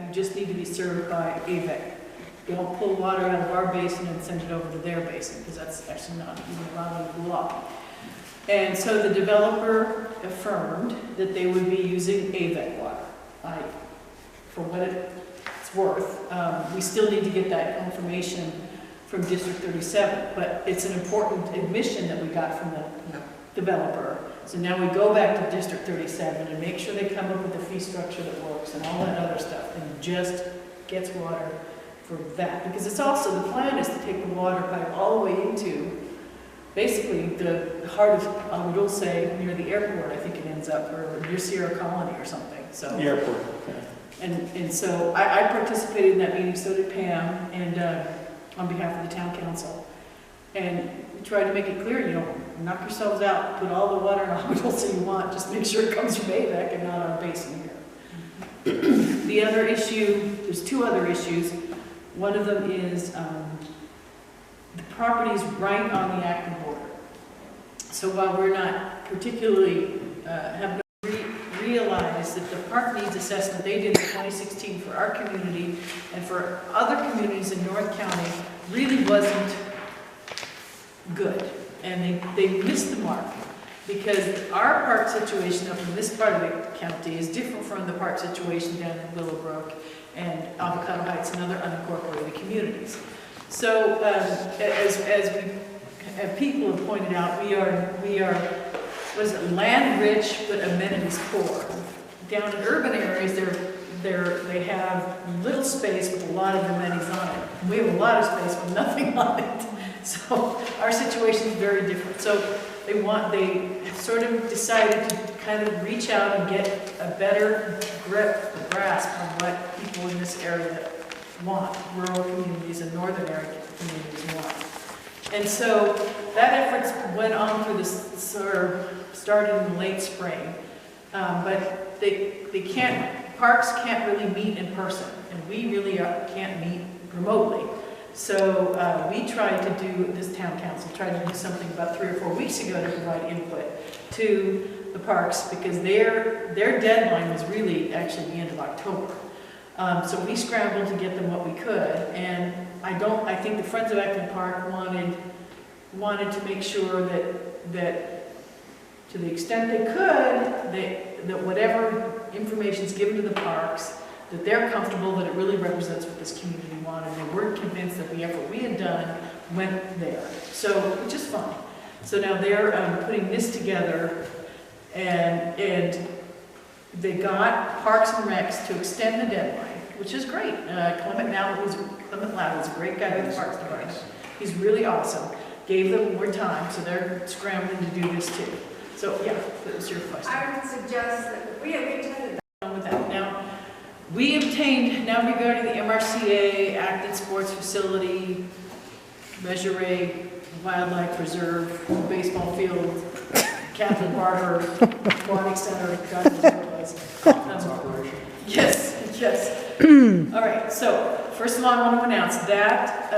who just need to be served by AVEC. They don't pull water out of our basin and send it over to their basin, because that's actually not even allowed under the law. And so the developer affirmed that they would be using AVEC water. For what it's worth, we still need to get that confirmation from District 37, but it's an important admission that we got from the developer. So now we go back to District 37 and make sure they come up with a fee structure that works and all that other stuff, and just gets water for that. Because it's also, the plan is to take the water pipe all the way into basically the heart of, I will say, near the airport, I think it ends up, or near Sierra Colony or something. So the airport, okay. And so I participated in that meeting, so did Pam, and on behalf of the town council. And we tried to make it clear, you know, knock yourselves out, put all the water in a hotel you want, just make sure it comes from AVEC and not our basin here. The other issue, there's two other issues. One of them is the property's right on the active border. So while we're not particularly, have realized that the park needs assessment they did in 2016 for our community and for other communities in North County really wasn't good. And they missed the mark, because our park situation up in this part of the county is different from the park situation down in Willowbrook and Avocado Heights and other unincorporated communities. So as people have pointed out, we are was land rich but amenities poor. Down in urban areas, they have little space with a lot of amenities on it. We have a lot of space with nothing on it. So our situation is very different. So they sort of decided to kind of reach out and get a better grasp on what people in this area want, rural communities and northern area communities want. And so that effort went on for this, sort of started in the late spring, but parks can't really meet in person, and we really can't meet remotely. So we tried to do, this town council tried to do something about 3 or 4 weeks ago to provide input to the parks, because their deadline was really actually the end of October. So we scrambled to get them what we could, and I think the Friends of Acton Park wanted to make sure that to the extent they could, that whatever information is given to the parks, that they're comfortable that it really represents what this community wanted. They weren't convinced that the effort we had done went there. So, which is fine. So now they're putting this together, and they got Parks and Recs to extend the deadline, which is great. Clement Loud is a great guy with the Parks Department. He's really awesome. Gave them more time, so they're scrambling to do this too. So yeah, that was your question. I would suggest that we attended with that. Now, we obtained, now regarding the MRCA, Acton Sports Facility, Measure A, Wildlife Reserve, baseball field, Captain Barber, Aquatic Center, God knows what it was. Yes. All right, so first of all, I want to announce that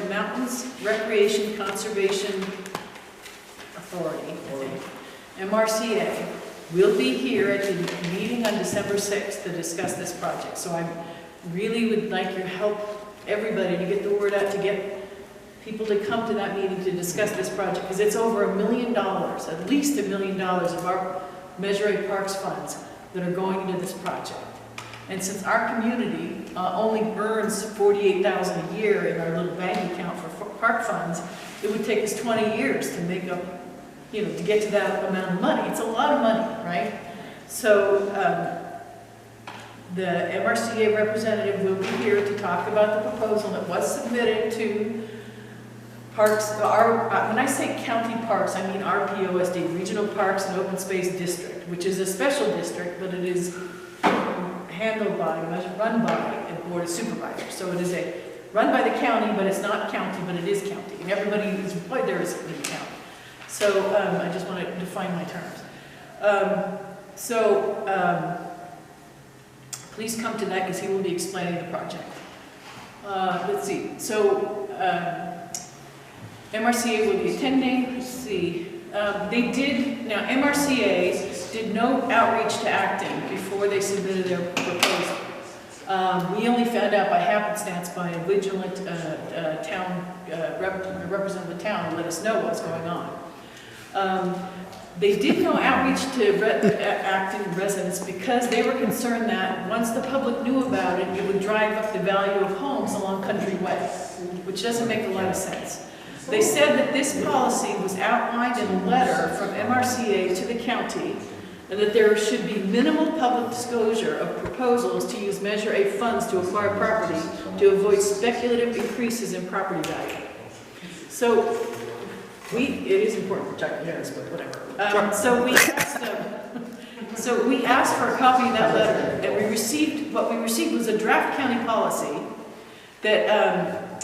Mountains Recreation Conservation Authority, I think, MRCA, will be here at the meeting on December 6th to discuss this project. So I really would like your help, everybody, to get the word out, to get people to come to that meeting to discuss this project, because it's over $1 million, at least $1 million of our Measure A Parks funds that are going into this project. And since our community only earns $48,000 a year in our little bank account for park funds, it would take us 20 years to make up, to get to that amount of money. It's a lot of money, right? So the MRCA representative will be here to talk about the proposal that was submitted to parks. When I say county parks, I mean RPOSD, Regional Parks and Open Space District, which is a special district, but it is handled by, run by a board of supervisors. So it is run by the county, but it's not county, but it is county. And everybody who's employed there is in the county. So I just want to define my terms. Please come to that, because he will be explaining the project. Let's see. So MRCA will be attending. Let's see. MRCA did no outreach to Acton before they submitted their proposal. We only found out by happenstance by a vigilant town representative of the town to let us know what was going on. They did no outreach to active residents because they were concerned that once the public knew about it, it would drive up the value of homes along Country Way, which doesn't make a lot of sense. They said that this policy was outlined in a letter from MRCA to the county, and that there should be minimal public disclosure of proposals to use Measure A funds to acquire property to avoid speculative increases in property value. So it is important to check this, but whatever. So we asked for a copy of that letter, and what we received was a draft county policy that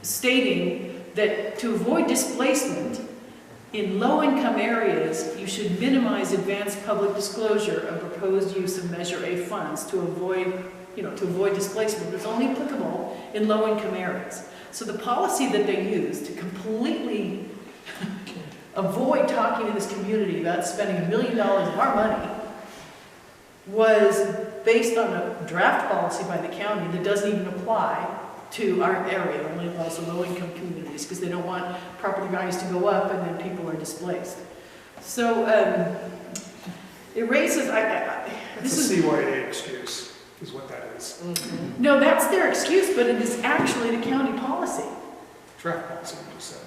stating that to avoid displacement in low-income areas, you should minimize advanced public disclosure of proposed use of Measure A funds to avoid displacement. It's only applicable in low-income areas. So the policy that they used to completely avoid talking to this community about spending $1 million of our money was based on a draft policy by the county that doesn't even apply to our area. It only applies to low-income communities because they don't want property values to go up and then people are displaced. So it raises, It's a CYA excuse, is what that is. Mm-hmm. No, that's their excuse, but it is actually the county policy. Draft policy, you just said.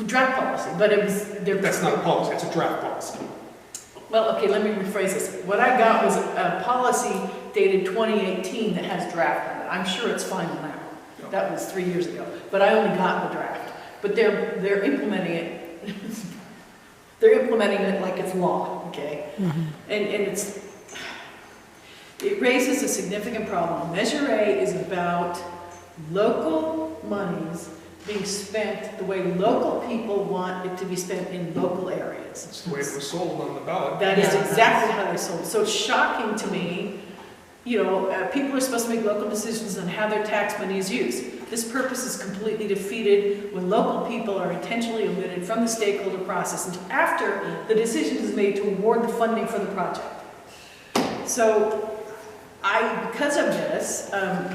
Draft policy, but it was... That's not a policy, it's a draft policy. Well, okay, let me rephrase this. What I got was a policy dated 2018 that has draft on it. I'm sure it's final now. That was 3 years ago, but I only got the draft. But they're implementing it. They're implementing it like it's law, okay? Mm-hmm. And it raises a significant problem. Measure A is about local monies being spent the way local people want it to be spent in local areas. That's the way it was sold on the ballot. That is exactly how they sold. So it's shocking to me, people are supposed to make local decisions on how their tax money is used. This purpose is completely defeated when local people are intentionally omitted from the stakeholder process until after the decision is made to award the funding for the project. So because of this,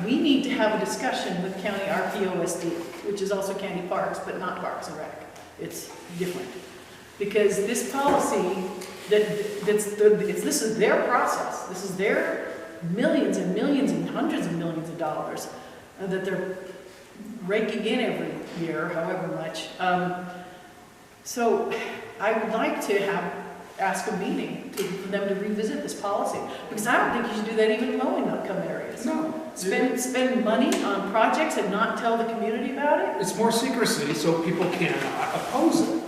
we need to have a discussion with County RPOSD, which is also County Parks, but not Parks and Rec. It's different. Because this policy, this is their process. This is their millions and millions and hundreds of millions of dollars that they're raking in every year, however much. So I would like to ask a meeting for them to revisit this policy, because I don't think you should do that even in low-income areas. No. Spend money on projects and not tell the community about it? It's more secrecy so people cannot oppose it.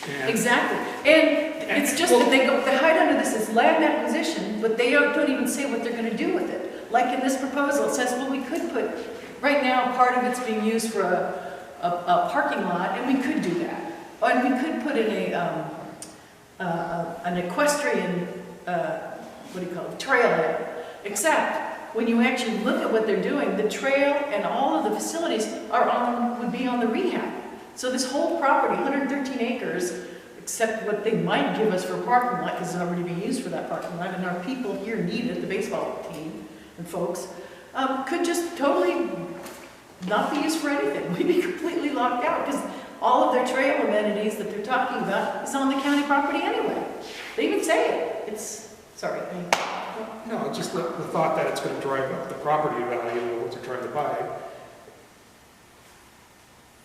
And exactly. And it's just that they hide under this as land acquisition, but they don't even say what they're going to do with it. Like in this proposal, it says, well, we could put, right now, part of it's being used for a parking lot, and we could do that. And we could put in an equestrian, trailhead. Except, when you actually look at what they're doing, the trail and all of the facilities would be on the rehab. So this whole property, 113 acres, except what they might give us for a parking lot, because it's already being used for that parking lot, and our people here need it, the baseball team and folks, could just totally not be used for anything. We'd be completely locked out, because all of their trail amenities that they're talking about is on the county property anyway. They even say it. No, just the thought that it's going to drive up the property value of what they're trying to buy.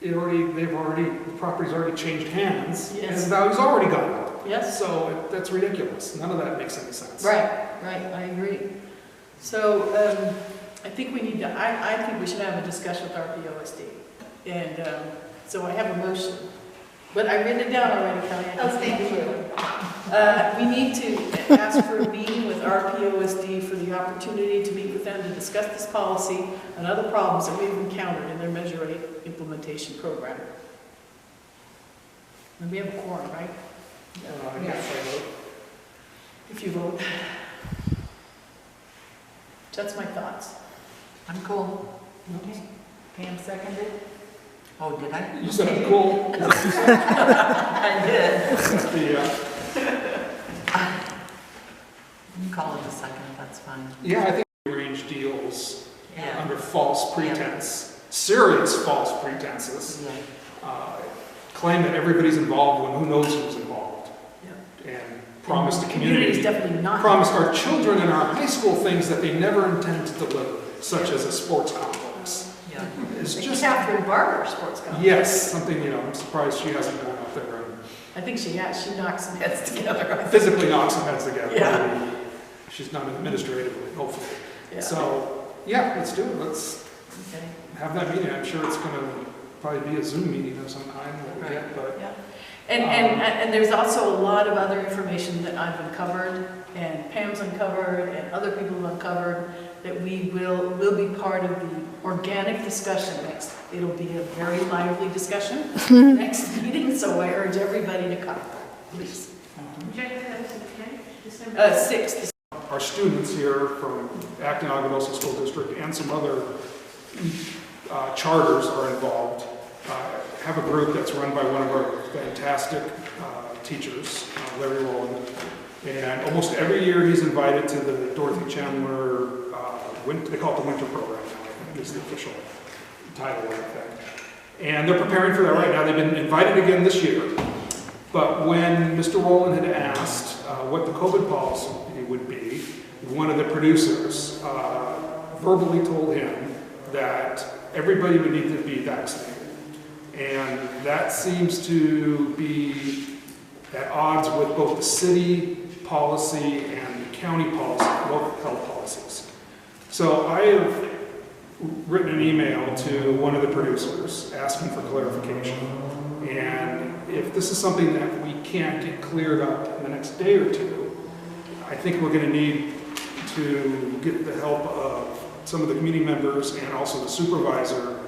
The property's already changed hands, Yes. and the value's already gone up. Yes. So that's ridiculous. None of that makes any sense. Right, I agree. So I think we need to, I think we should have a discussion with RPOSD. And so I have a motion, but I've written it down already, Kelly. Thank you. We need to ask for a meeting with RPOSD for the opportunity to meet with them to discuss this policy and other problems that we've encountered in their Measure A implementation program. And we have a quorum, right? I guess I vote. If you vote. That's my thoughts. I'm cool. Okay. Pam seconded. Oh, did I? You said I'm cool. I did. Yeah, You call it a second, that's fine. I think arrange deals Yeah. under false pretense, serious false pretenses, Yeah. claim that everybody's involved when who knows who's involved, and promise the Community is community, definitely not. promise our children in our high school things that they never intend to deliver, such as a sports complex. Yeah. It's Like just, Catherine Barber Sports Complex. yes, something, I'm surprised she hasn't gone out there and I think she has, she knocks some heads together. physically knocks some heads together. Yeah. She's not administratively, hopefully. Yeah. So, yeah, let's do it. Let's Okay. have that meeting. I'm sure it's gonna probably be a Zoom meeting of some kind that we get, but Yeah. And there's also a lot of other information that I've uncovered, and Pam's uncovered, and other people have uncovered, that we will be part of the organic discussion next. It'll be a very lively discussion next meeting, so I urge everybody to come, please. December 6th. our students here from Acton Agadosa School District and some other charters are involved. Have a group that's run by one of our fantastic teachers, Larry Rowland. And almost every year he's invited to the Dorothy Chandler, they call it the winter program now, I think is the official title of it. And they're preparing for that right now. They've been invited again this year. But when Mr. Rowland had asked what the COVID policy would be, one of the producers verbally told him that everybody would need to be vaccinated. And that seems to be at odds with both the city policy and the county policy, local health policies. So I have written an email to one of the producers asking for clarification. And if this is something that we can't get cleared up in the next day or two, I think we're going to need to get the help of some of the community members and also the supervisor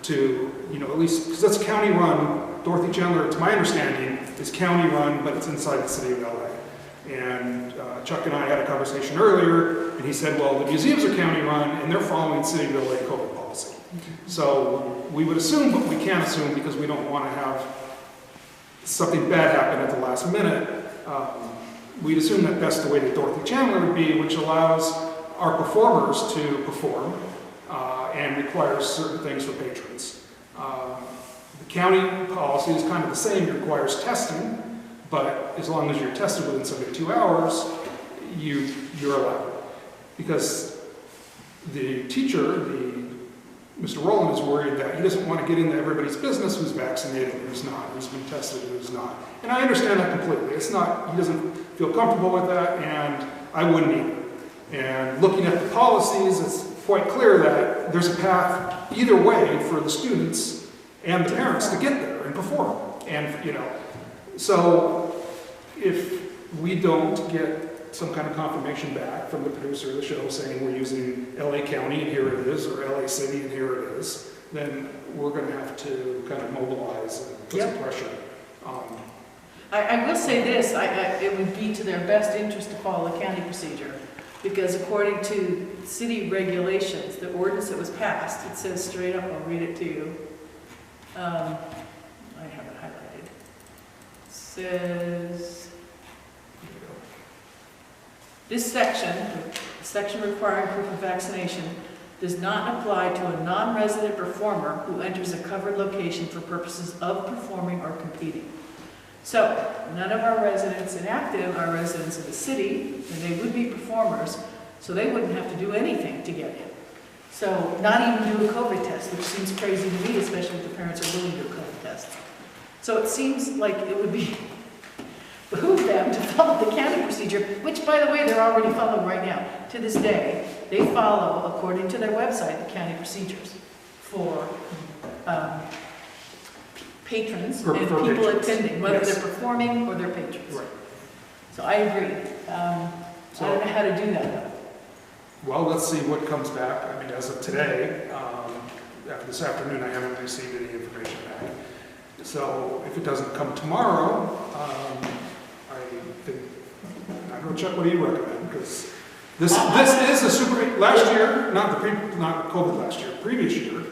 to, at least, because that's county run. Dorothy Chandler, to my understanding, is county run, but it's inside the city of LA. And Chuck and I had a conversation earlier, and he said, well, the museums are county run, and they're following city of LA COVID policy. So we would assume, but we can't assume because we don't want to have something bad happen at the last minute. We'd assume that that's the way that Dorothy Chandler would be, which allows our performers to perform and requires certain things for patrons. The county policy is kind of the same. It requires testing, but as long as you're tested within 72 hours, you're allowed. Because the teacher, Mr. Rowland, is worried that he doesn't want to get into everybody's business who's vaccinated and who's not, who's been tested and who's not. And I understand that completely. It's not, he doesn't feel comfortable with that, and I wouldn't either. And looking at the policies, it's quite clear that there's a path either way for the students and the parents to get there and perform. And, so if we don't get some kind of confirmation back from the producer of the show saying we're using LA County and here it is, or LA City and here it is, then we're going to have to kind of mobilize and put some pressure on. I will say this, it would be to their best interest to follow the county procedure, because according to city regulations, the ordinance that was passed, it says straight up, I'll read it to you. I have it highlighted. It says, this section requiring proof of vaccination, does not apply to a non-resident performer who enters a covered location for purposes of performing or competing. So, none of our residents in Acton are residents of the city, and they would be performers, so they wouldn't have to do anything to get in. So, not even do a COVID test, which seems crazy to me, especially if the parents are willing to do a COVID test. So it seems like it would behoove them to follow the county procedure, which, by the way, they're already following right now. To this day, they follow, according to their website, the county procedures for patrons For and people patrons. attending, whether Yes. they're performing or they're patrons. Right. So I agree. I don't know how to do that though. Well, let's see what comes back. I mean, as of today, after this afternoon, I haven't received any information back. So if it doesn't come tomorrow, I think, I don't know, Chuck, what do you recommend? Because this is a super, last year, not COVID last year, previous year,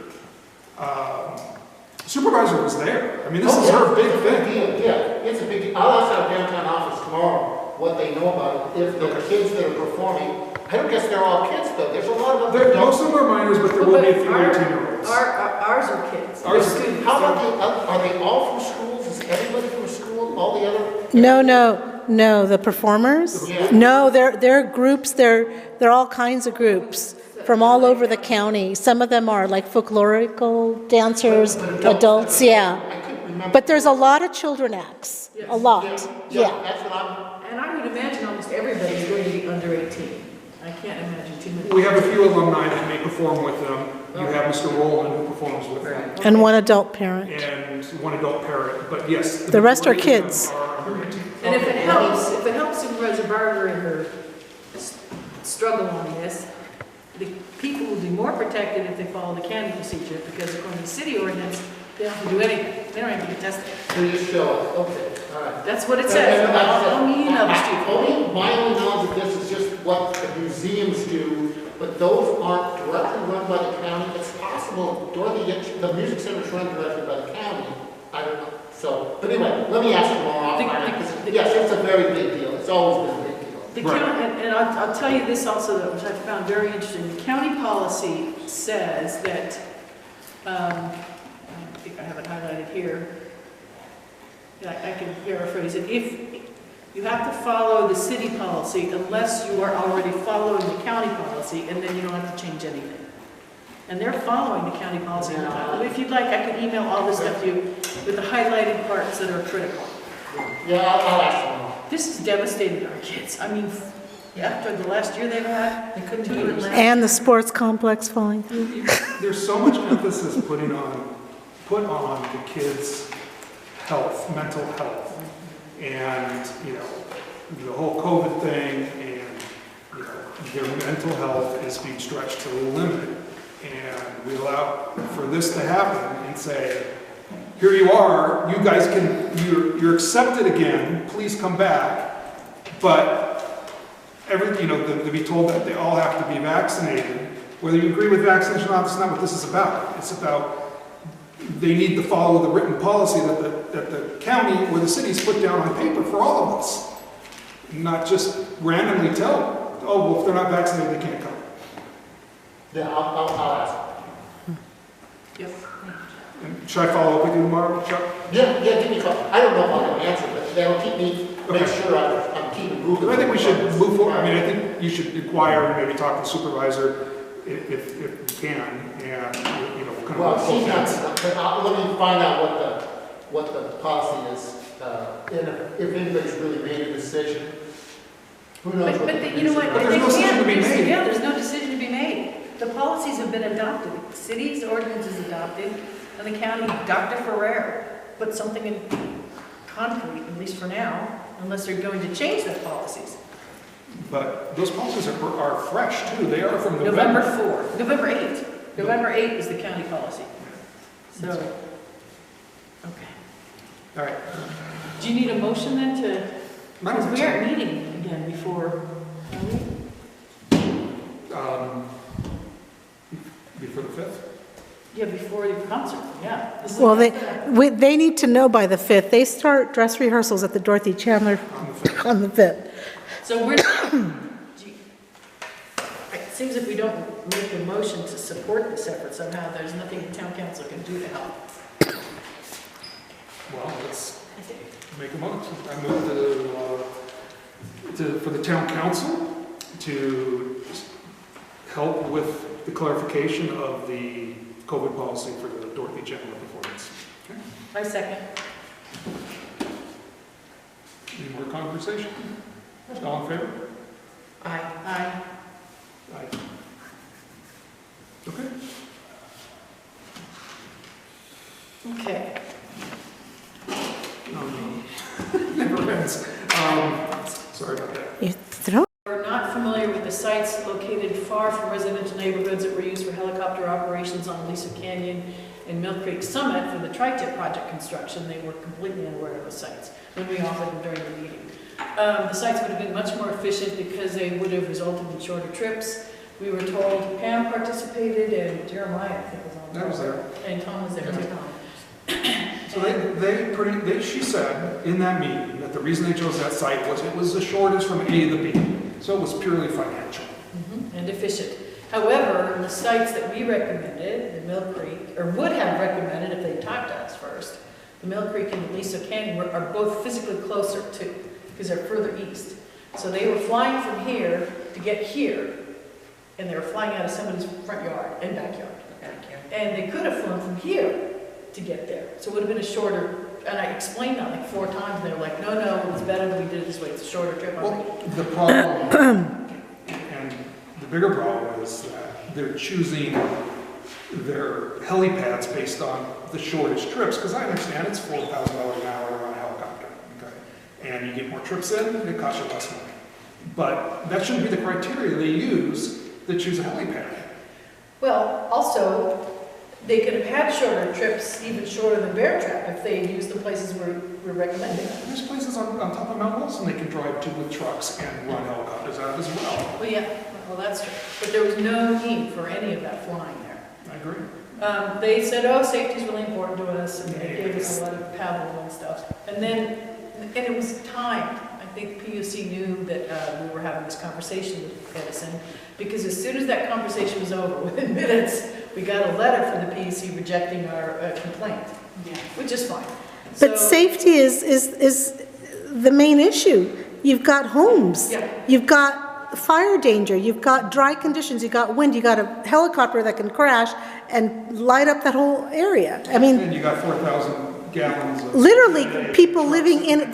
supervisor was there. I mean, this is her big thing. Yeah, it's a big deal. I'll ask our downtown office tomorrow what they know about it. If the kids that are performing, I don't guess they're all kids though. There's a lot of them Most don't? of them are minors, but there will be a few 18-year-olds. Ours are kids. Ours They're are- students. How about are they all from schools? Is everybody from a school? All the other? No, the performers? Yeah. No, they're groups, they're all kinds of groups from all over the county. Some of them are like folklorical dancers, adults, yeah. I couldn't remember. But there's a lot of children acts, a lot, yeah. That's what I'm, And I would imagine almost everybody's going to be under 18. I can't imagine too many. We have a few alumni that may perform with them. You have Mr. Rowland who performs with them, And one adult parent. and one adult parent, but yes. The rest are majority of them kids. are under 18. And if it helps Supervisor Barber in her struggle on this, the people will be more protected if they follow the county procedure, because according to the city ordinance, they don't have to do anything. They don't have to get tested. they just show us, okay, all right. That's what it says. I'll email this to you. Only my only knowledge of this is just what the museums do, but those aren't directly run by the county. It's possible Dorothy, the music center is run directly by the county. I don't know. So, but anyway, let me ask you more offline. Yes, it's a very big deal. It's always been a big deal. The county, and I'll tell you this also, which I found very interesting. The county policy says that, I think I have it highlighted here. I can paraphrase it. If you have to follow the city policy unless you are already following the county policy, and then you don't have to change anything. And they're following the county policy. If you'd like, I can email all this stuff to you with the highlighted parts that are critical. Yeah, I'll ask them. This has devastated our kids. I mean, after the last year they've had, they couldn't do it last. And the sports complex falling through. There's so much emphasis put on the kids' health, mental health. And, the whole COVID thing and, their mental health is being stretched to the limit. And we allow for this to happen and say, here you are, you guys you're accepted again, please come back. But to be told that they all have to be vaccinated, whether you agree with vaccination or not, that's not what this is about. It's about they need to follow the written policy that the county or the cities put down on paper for all of us. Not just randomly tell, oh, well, if they're not vaccinated, they can't come. Yeah, I'll ask. Yep. And should I follow up with you tomorrow, Chuck? Yeah, give me a call. I don't know if I'm going to answer, but that'll keep me, make Okay. sure I'm keeping moving. I think we should move forward. I mean, I think you should inquire and maybe talk to the supervisor if you can, and, kind of. Well, she's not, but let me find out what the policy is, and if anybody's really made a decision. Who knows? You know what? But there's no decision to be made. Yeah, there's no decision to be made. The policies have been adopted. The city's ordinance is adopted, and the county, Dr. Ferrer, put something in concrete, at least for now, unless they're going to change their policies. But those policies are fresh too. They are from November November. 4, November 8. November 8 is the county policy. So, okay. All right. Do you need a motion then to, Madam because we Chair. aren't meeting again before, are we? Before the 5th? Yeah, before the concert, yeah. This is- Well, they need to know by the 5th. They start dress rehearsals at the Dorothy Chandler On the 5th. on the 5th. So we're, it seems if we don't make a motion to support this effort somehow, there's nothing the town council can do to help. Well, let's make a motion. I move for the town council to help with the clarification of the COVID policy for the Dorothy Chandler performance. Okay. I second. Any more conversation? All in favor? Aye. Aye. Aye. Okay. Okay. Never ends. Sorry about that. You throw We're not familiar with the sites located far from residential neighborhoods that were used for helicopter operations on Aliso Canyon and Mill Creek Summit for the tri-tip project construction. They were completely unaware of those sites when we offered them during the meeting. The sites would have been much more efficient because they would have resulted in shorter trips. We were told Pam participated and Jeremiah, I think, was on there. That was there. And Tom was there too. So she said in that meeting that the reason they chose that site was it was the shortest from A to B. So it was purely financial. And efficient. However, the sites that we recommended, the Mill Creek, or would have recommended if they talked to us first, the Mill Creek and the Aliso Canyon are both physically closer too, because they're further east. So they were flying from here to get here, and they were flying out of somebody's front yard and backyard. And they could have flown from here to get there. So it would have been a shorter, and I explained that like 4 times, and they were like, no, it's better that we did it this way, it's a shorter trip. I was like, Well, the problem, and the bigger problem is that they're choosing their helipads based on the shortest trips, because I understand it's $4,000 an hour to run a helicopter, okay? And you get more trips in, it costs you less money. But that shouldn't be the criteria they use to choose a helipad. well, also, they could have had shorter trips, even shorter than Bear Trap, if they used the places we're recommending. There's places on top of Mount Wilson they can drive to with trucks and run helicopters out as well. Well, yeah, well, that's true. But there was no need for any of that flying there. I agree. They said, oh, safety's really important to us, and they gave us a lot of paddle and stuff. And it was timed. I think PUC knew that we were having this conversation with Edison, because as soon as that conversation was over, within minutes, we got a letter from the PUC rejecting our complaint, which is fine. But So- safety is the main issue. You've got homes. Yeah. You've got fire danger. You've got dry conditions. You've got wind. You've got a helicopter that can crash and light up that whole area. I mean, And you got 4,000 gallons of... literally, people living in a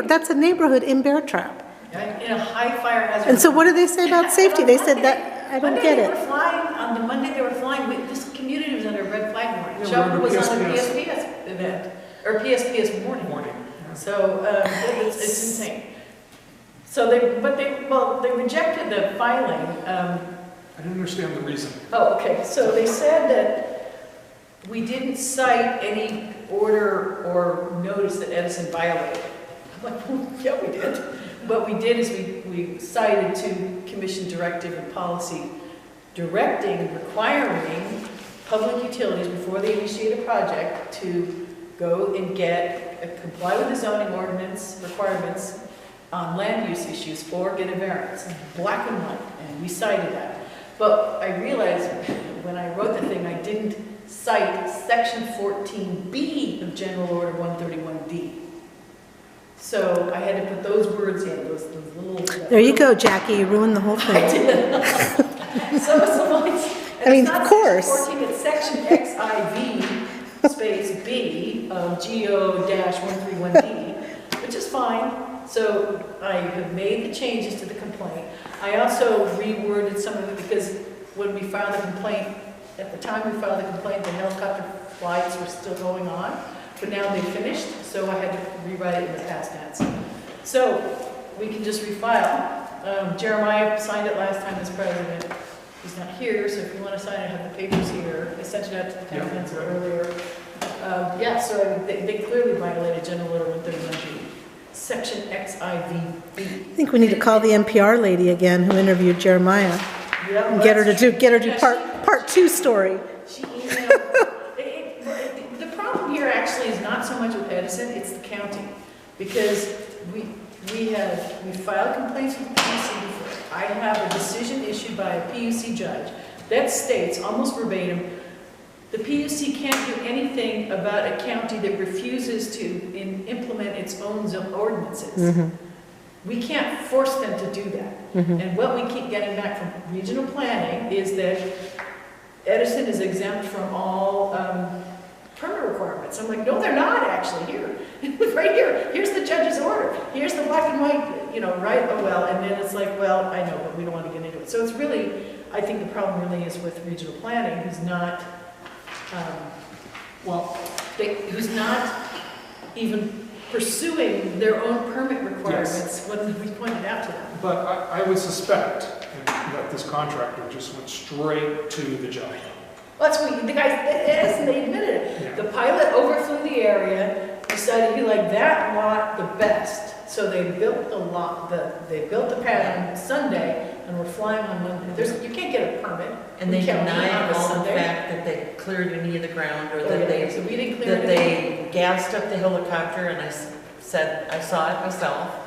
that's a neighborhood in Bear Trap. In a high fire hazard. And so what do they say about safety? They said that, I don't get Monday it. they were flying, on the Monday they were flying, this community was under red flag warning. Yeah, Chuck we're was under on a PSPS. PSPS event, or PSPS warning. Morning. So, it's insane. So they rejected the filing. I didn't understand the reason. Oh, okay, so they said that we didn't cite any order or notice that Edison violated. I'm like, well, yeah, we did. What we did is we cited to commission directive and policy directing, requiring public utilities before they initiate a project to go and comply with the zoning ordinance requirements on land use issues or get a variance, black and white, and we cited that. But I realized when I wrote the thing, I didn't cite section 14B of General Order 131D. So I had to put those words in, those little... There you go, Jackie, you ruined the whole I thing. did. I mean, of course. It's 14, it's section XIV space B of GO-131D, which is fine. So I have made the changes to the complaint. I also reworded some of it because when we filed the complaint, at the time we filed the complaint, the helicopter flights were still going on, but now they finished, so I had to rewrite it in the past tense. So we can just refile. Jeremiah signed it last time as president. He's not here, so if you want to sign it, I have the papers here. I sent it out to the town council earlier. So they clearly violated General Order 131G, Section XIVB. I think we need to call the NPR lady again who interviewed Jeremiah Yeah, and get her to do Yeah, part 2 story. She emailed. The problem here actually is not so much with Edison, it's the county. Because we filed complaints with the PUC before. I have a decision issued by a PUC judge that states, almost verbatim, the PUC can't do anything about a county that refuses to implement its own ordinances. We can't force them to do that. And what we keep getting back from regional planning is that Edison is exempt from all permit requirements. I'm like, no, they're not actually. Here, right here. Here's the judge's order. Here's the black and white, right? Oh, well, and then it's like, well, I know, but we don't want to get into it. So it's really, I think the problem really is with regional planning, who's not, who's not even pursuing their own permit requirements when we pointed out to them. But I would suspect that this contractor just went straight to the job. Well, that's what the guys, Edison, they admitted it. Yeah. The pilot overflew the area, decided he liked that lot the best. So they built the lot, they built the pad on Sunday and were flying on Monday. You can't get a permit. And they in county denied on a all the Sunday. fact that they cleared any of the ground or Oh, that yeah, so we didn't clear it. they gassed up the helicopter, and I said, I saw it myself.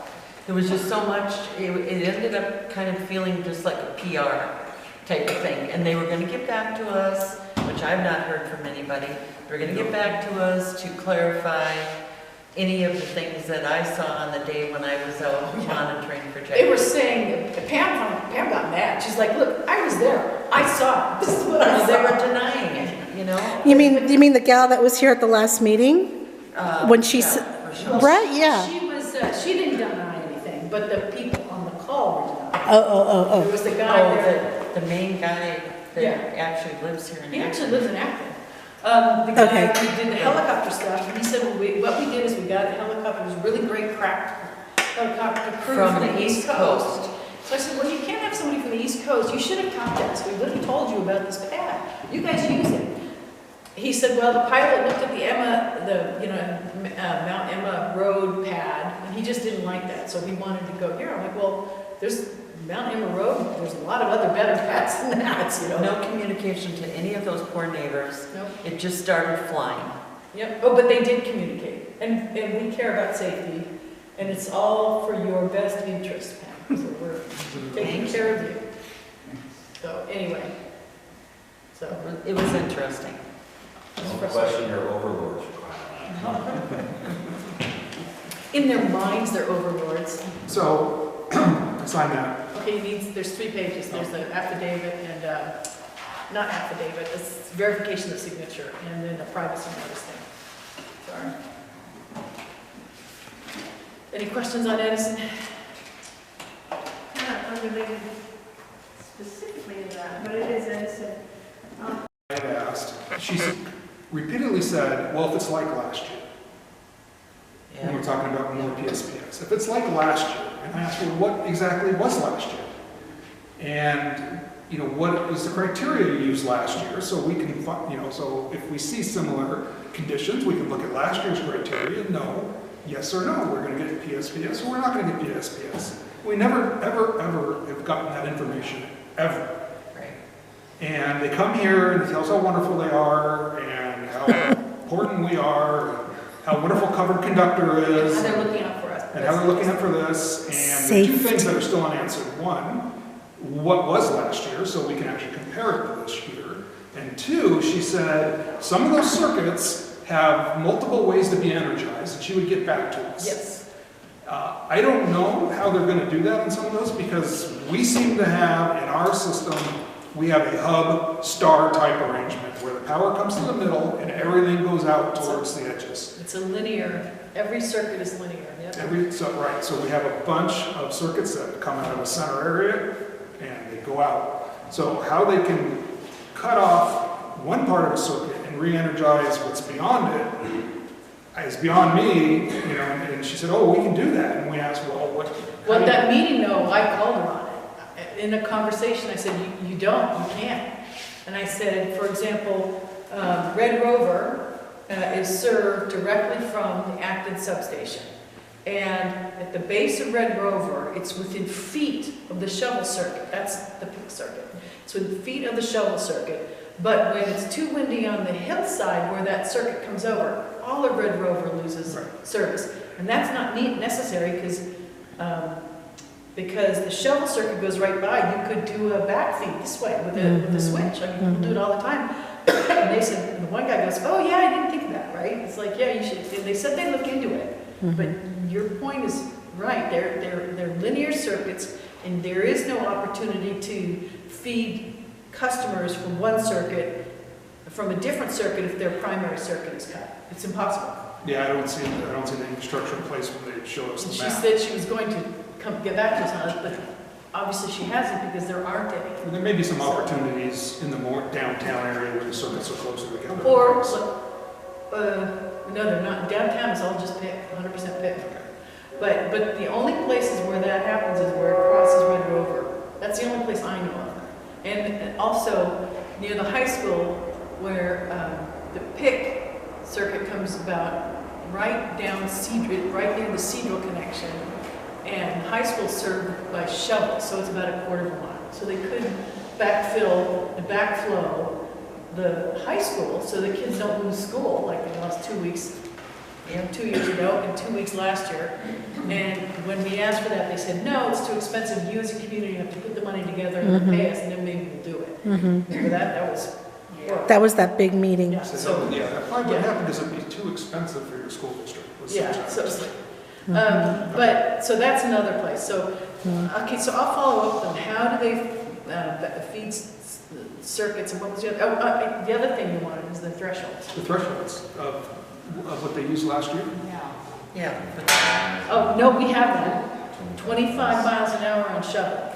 There was just so much, it ended up kind of feeling just like a PR type of thing. And they were gonna get back to us, which I've not heard from anybody. They were gonna get back to us to clarify any of the things that I saw on the day when I was out monitoring for They were Jack. saying, Pam got mad. She's like, look, I was there. I saw it. This is what I Well, they were saw. denying it, you know? You mean the gal that was here at the last meeting? When she Yeah, s- for sure. Right, yeah. She didn't deny anything, but the people on the call were denying. Oh. There was the guy Oh, there. the main guy that Yeah. actually lives here in He actually Acton. lives in Acton. The guy Okay. who did the helicopter stuff, and he said, what we did is we got a helicopter, it was a really great cracked helicopter crew From the East Coast. So I said, well, you can't have somebody from the East Coast, you should have talked to us, we would have told you about this pad, you guys use it. He said, well, the pilot looked at the Mount Emma Road pad, and he just didn't like that, so he wanted to go here. I'm like, well, there's Mount Emma Road, there's a lot of other better pads than that, you know? No communication to any of those poor neighbors. Nope. It just started flying. Yep, oh, but they did communicate, and we care about safety, and it's all for your best interest, Pam, so we're taking care of you. So, anyway, so. It was interesting. it's Don't frustrating. question your overlords for crying out loud. In their minds, they're overlords. So, I signed that. Okay, there's 3 pages, there's the affidavit and, not affidavit, it's verification of signature, and then a privacy notice thing. Sorry. Any questions on Edison? Not unrelated specifically to that, but it is Edison. I had asked, she repeatedly said, well, if it's like last year, when we're Yeah. talking about more PSPS, if it's like last year, and I asked her, what exactly was last year? And, what was the criteria you used last year, so we can, so if we see similar conditions, we can look at last year's criteria, no, yes or no, we're gonna get PSPS, or we're not gonna get PSPS. We never, ever, ever have gotten that information, ever. Right. And they come here and they tell us how wonderful they are and how important we are, and how wonderful covered conductor is, And they're looking out for us. and how they're looking out for this. And there are 2 things that are still unanswered. One, what was last year, so we can actually compare it to this year. And 2, she said, some of those circuits have multiple ways to be energized, and she would get back to us. Yes. I don't know how they're going to do that in some of those, because we seem to have, in our system, we have a hub star type arrangement where the power comes to the middle and everything goes out towards the edges. It's a linear, every circuit is linear, yep. So we have a bunch of circuits that come out of a center area and they go out. So how they can cut off one part of a circuit and re-energize what's beyond it is beyond me, and she said, oh, we can do that. And we asked, well, what? Well, that meeting, though, I called her on it. In a conversation, I said, you can't. And I said, for example, Red Rover is served directly from the Acton substation. And at the base of Red Rover, it's within feet of the shovel circuit. That's the peak circuit. It's within feet of the shovel circuit. But when it's too windy on the hillside where that circuit comes over, all of Red Rover loses service. And that's not necessary because the shovel circuit goes right by. You could do a backfeed this way with a switch. I mean, people do it all the time. And they said, the one guy goes, oh yeah, I didn't think of that, right? It's like, yeah, you should. And they said they look into it. But your point is right. They're linear circuits, and there is no opportunity to feed customers from one circuit from a different circuit if their primary circuit is cut. It's impossible. Yeah, I don't see the infrastructure in place when they show us And the she map. said she was going to get back to us on it, but obviously she hasn't because there aren't any. There may be some opportunities in the more downtown area where the circuits are closer together. Or, no, they're not. Downtown is all just pick, 100% pick. But the only places where that happens is where it crosses Red Rover. That's the only place I know of. And also near the high school where the pick circuit comes about right down Cedric, right near the Cedral connection. And high school served by shovel, so it's about a quarter of a mile. So they could backfill and backflow the high school so the kids don't lose school like they lost 2 weeks Yeah. 2 years ago and 2 weeks last year. And when we asked for that, they said, no, it's too expensive. You as a community have to put the money together and pay us, and then maybe we'll do it. Remember that? That was work. That was that big meeting. Yeah, so, Yeah, that probably what happened is it'd be too expensive for your school district. was yeah, sometimes. so, it's like- but, so that's another place. So, okay, so I'll follow up on how do they feed circuits, and what was the other, the other thing you wanted is the thresholds. The thresholds of what they used last year? Yeah, but Oh, no, we have one. 25 miles an hour on shuttle,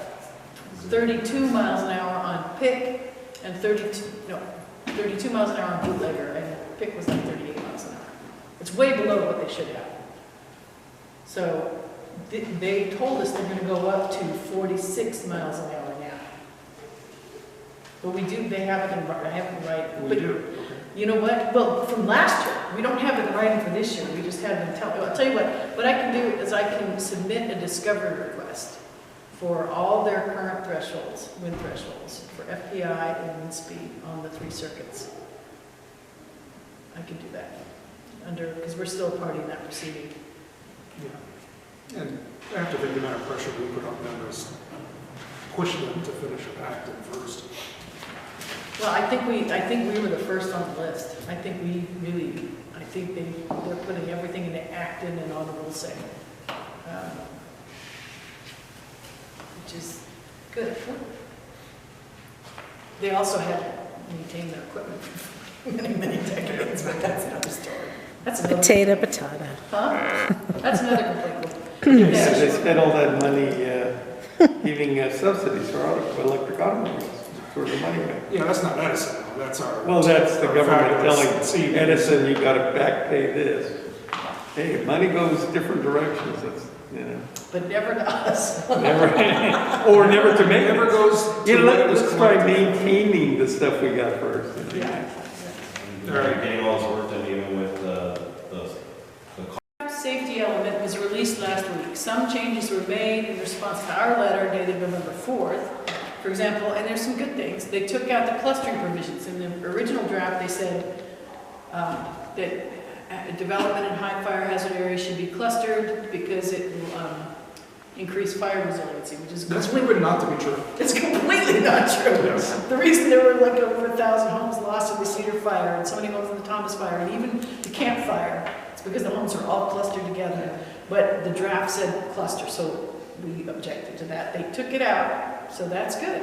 32 miles an hour on pick, and 32 miles an hour on bootlegger, and pick was like 38 miles an hour. It's way below what they should have. So they told us they're gonna go up to 46 miles an hour now. But they have it in, I have it right. We But do, okay. you know what? Well, from last year, we don't have it in writing for this year, we just have them I'll tell you what I can do is I can submit a discovery request for all their current thresholds, wind thresholds, for FPI and wind speed on the 3 circuits. I can do that, because we're still a party in that proceeding. Yeah. And I have to think the amount of pressure we put on them is push them to finish Acton first. Well, I think we were the first on the list. I think they're putting everything into Acton and on Woolsey. Which is good. They also had to maintain their equipment for many decades, but that's another story. That's another. Potato, potato. Huh? That's another complaint. Yeah, they spent all that money giving subsidies for electric automobiles. That's where the money went. Yeah, that's not Edison, though. That's our. Well, that's the our government fabulous telling CVs. Edison, you gotta back pay this. Hey, money goes different directions, that's, But never to us. never, or never to It make never it. goes to Yeah, what it was let's try collected. maintaining the stuff we got first. Yeah. All right, getting all this work done even with the Safety element was released last week. Some changes were made in response to our letter dated November 4th. For example, and there's some good things. They took out the clustering provisions. In the original draft, they said that development in high fire hazard areas should be clustered because it will increase fire resiliency, which is That's proven not to be true. it's completely not true. Yes. The reason there were like over 1,000 homes lost in the Cedar Fire and so many homes in the Thomas Fire and even the Camp Fire, it's because the homes are all clustered together. But the draft said cluster, so we objected to that. They took it out, so that's good.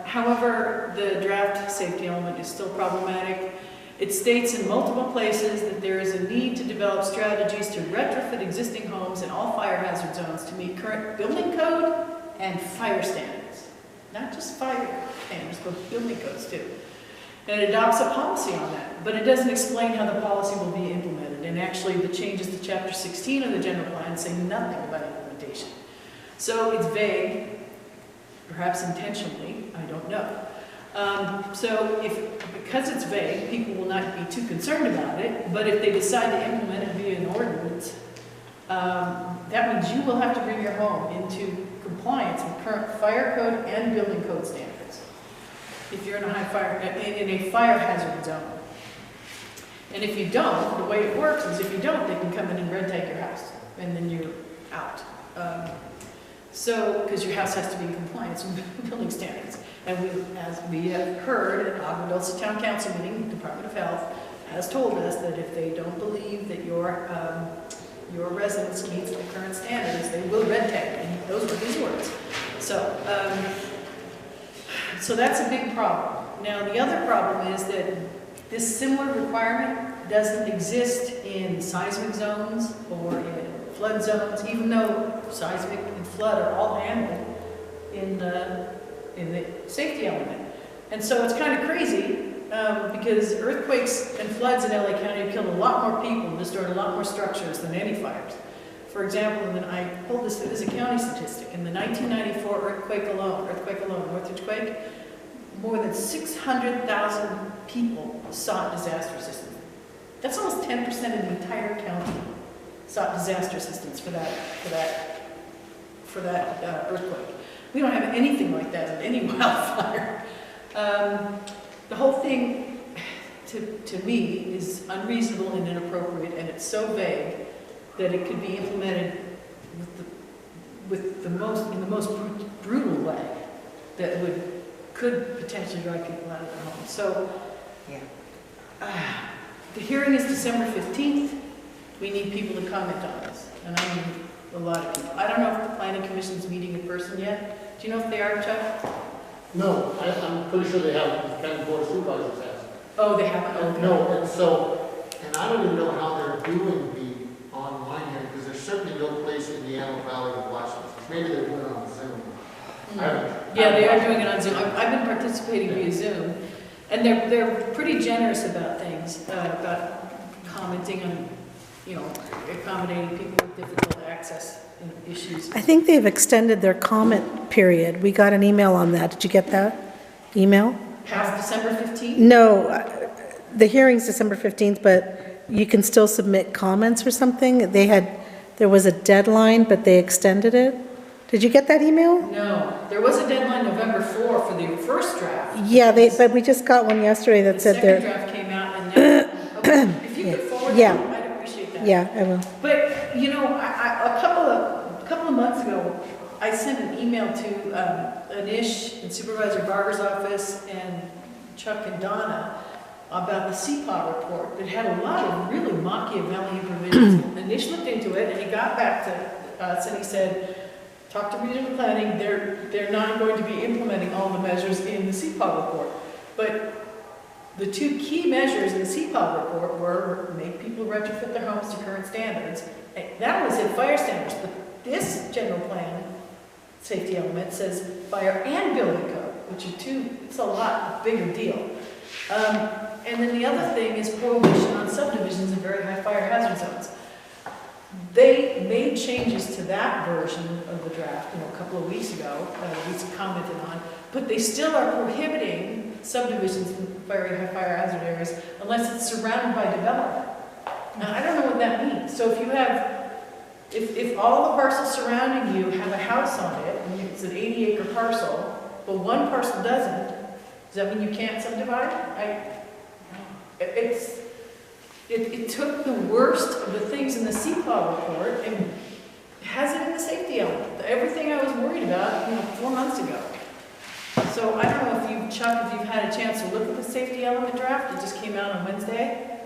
However, the draft safety element is still problematic. It states in multiple places that there is a need to develop strategies to retrofit existing homes in all fire hazard zones to meet current building code and fire standards. Not just fire standards, but building codes too. And it adopts a policy on that, but it doesn't explain how the policy will be implemented. And actually, the changes to Chapter 16 of the general plan say nothing about implementation. So it's vague, perhaps intentionally, I don't know. Because it's vague, people will not be too concerned about it, but if they decide to implement it via an ordinance, that means you will have to bring your home into compliance with current fire code and building code standards. If you're in a high fire, in a fire hazard zone. And if you don't, the way it works is if you don't, they can come in and red tag your house, and then you're out. Because your house has to be in compliance with building standards. And as we have heard at Aguadulce Town Council meeting, the Department of Health has told us that if they don't believe that your residence meets the current standards, they will red tag, and those were his words. So that's a big problem. Now, the other problem is that this similar requirement doesn't exist in seismic zones or in flood zones, even though seismic and flood are all handled in the safety element. And so it's kind of crazy because earthquakes and floods in LA County have killed a lot more people and destroyed a lot more structures than any fires. For example, and then I pulled this as a county statistic, in the 1994 earthquake alone, Northridge quake, more than 600,000 people sought disaster assistance. That's almost 10% of the entire county sought disaster assistance for that earthquake. We don't have anything like that in any wildfire. The whole thing, to me, is unreasonable and inappropriate, and it's so vague that it could be implemented in the most brutal way that could potentially drive people out of their homes. So, the hearing is December 15th. We need people to comment on this, and I need a lot of people. I don't know if the planning commission's meeting in person yet. Do you know if they are, Chuck? No, I'm pretty sure they have, the county board of supervisors has. Oh, they haven't? Okay. No, and I don't even know how they're doing the online hearing, because there's certainly no place in the Antelope Valley to watch this. Maybe they're doing it on Zoom. Yeah, they are doing it on Zoom. I've been participating via Zoom, and they're pretty generous about things, about commenting on, accommodating people with difficult access issues. I think they've extended their comment period. We got an email on that. Did you get that email? Past December 15th? No, the hearing's December 15th, but you can still submit comments or something. There was a deadline, but they extended it. Did you get that email? No, there was a deadline November 4 for the first draft. Yeah, but we just got one yesterday that said The they're. second draft came out, and now, okay, if you could forward Yeah. that, I'd appreciate that. Yeah, I will. But, a couple of months ago, I sent an email to Anish in Supervisor Barber's office and Chuck and Donna about the CPA report that had a lot of really Machiavellian provisions. Anish looked into it, and he got back to us, and he said, talk to regional planning, they're not going to be implementing all the measures in the CPA report. But the two key measures in the CPA report were make people retrofit their homes to current standards. That was in fire standards, but this general plan safety element says fire and building code, which are it's a lot bigger deal. And then the other thing is prohibition on subdivisions in very high fire hazard zones. They made changes to that version of the draft, a couple of weeks ago, we commented on, but they still are prohibiting subdivisions in very high fire hazard areas unless it's surrounded by development. Now, I don't know what that means. So if all the parcels surrounding you have a house on it, and it's an 80-acre parcel, but one parcel doesn't, does that mean you can't subdivide? It took the worst of the things in the CPA report and has it in the safety element. Everything I was worried about, 4 months ago. So I don't know if you've had a chance to look at the safety element draft. It just came out on Wednesday.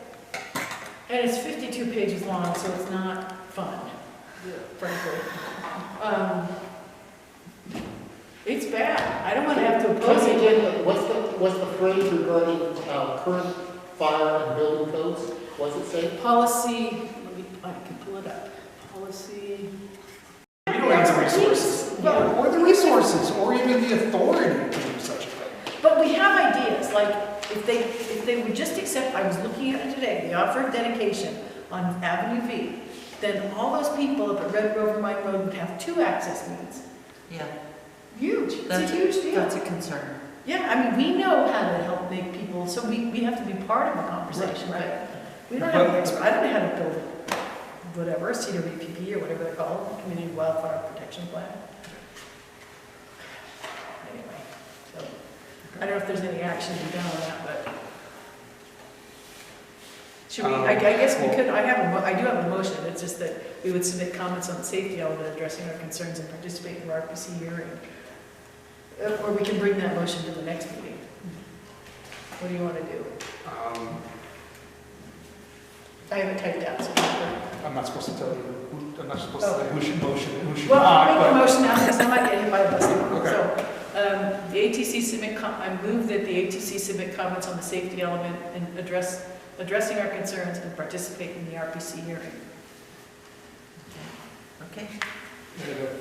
And it's 52 pages long, so it's not fun, frankly. It's bad. I don't want to have to oppose it. Again, what's the phrase regarding current fire and building codes? What does it say? Policy, I can pull it up. Policy. We don't have the resources, or the resources, or even the authority to do such a thing. But we have ideas, like if they would just accept, I was looking at it today, the offer of dedication on Avenue V, then all those people up at Red Rover Mine Road would have 2 access means. Yeah. Huge, it's a huge deal. That's a concern. Yeah, we know how to help make people, so we have to be part of the conversation, Right. but we don't have the expert. I don't know how to build whatever, CWPP or whatever they're called, Community Wildfire Protection Plan. Anyway, so I don't know if there's any action to be done on that, but should we, I guess we could, I do have a motion, it's just that we would submit comments on the safety element addressing our concerns and participate in the RPC hearing. Or we can bring that motion to the next meeting. What do you want to do? I have it typed out, so. I'm not supposed to tell you, I'm not supposed to say who should motion and who should Well, not, I'll make a but motion now, because I might get hit by a bus tomorrow. Okay. So, the ATC submit, I move that the ATC submit comments on the safety element and addressing our concerns and participate in the RPC hearing. Okay.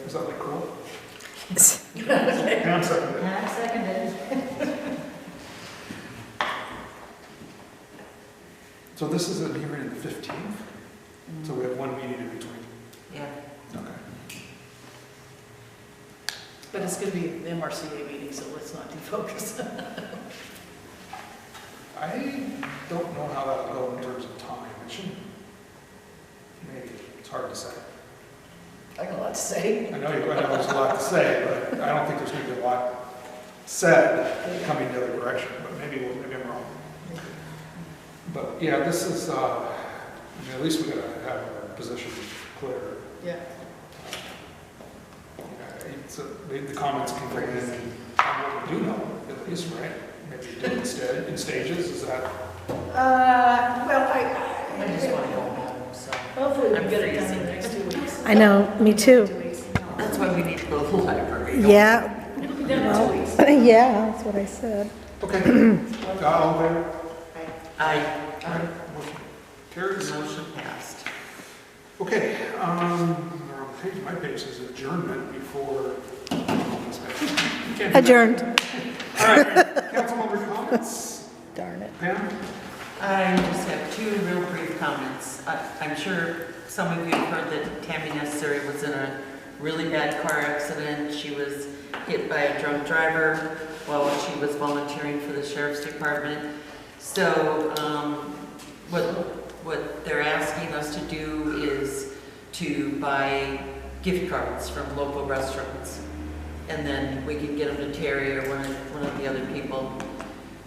is that like cool? Okay. And I'm seconding it. I seconded. So this is a hearing on the 15th, so we have 1 meeting in between. Yeah. Okay. But it's going to be the MRCA meeting, so let's not defocus. I don't know how that will go in terms of time. It should, maybe, it's hard to say. I got a lot to say. I know there's a lot to say, but I don't think there's going to be a lot said coming the other direction, but maybe I'm wrong. But yeah, this is, I mean, at least we gotta have our position clear. Yeah. The comments can go in and what we do know, at least, right? Maybe do it instead, in stages, is that? Well, I just want to go home, so. hopefully we I'm can get it done in freezing. the next 2 weeks. I know, me too. 2 weeks. That's why we need to go to the library. Yeah, It'll be done in well, 2 weeks. yeah, that's what I said. Okay. All in favor? Aye. Motion carries. Motion passed. Okay, my page says adjournment before. Can't do that. Adjourned. All right, council member comments? Darn it. Pam? I just have 2 real brief comments. I'm sure some of you have heard that Tammy Necessary was in a really bad car accident. She was hit by a drunk driver while she was volunteering for the sheriff's department. So what they're asking us to do is to buy gift cards from local restaurants. And then we can get them to Terry or one of the other people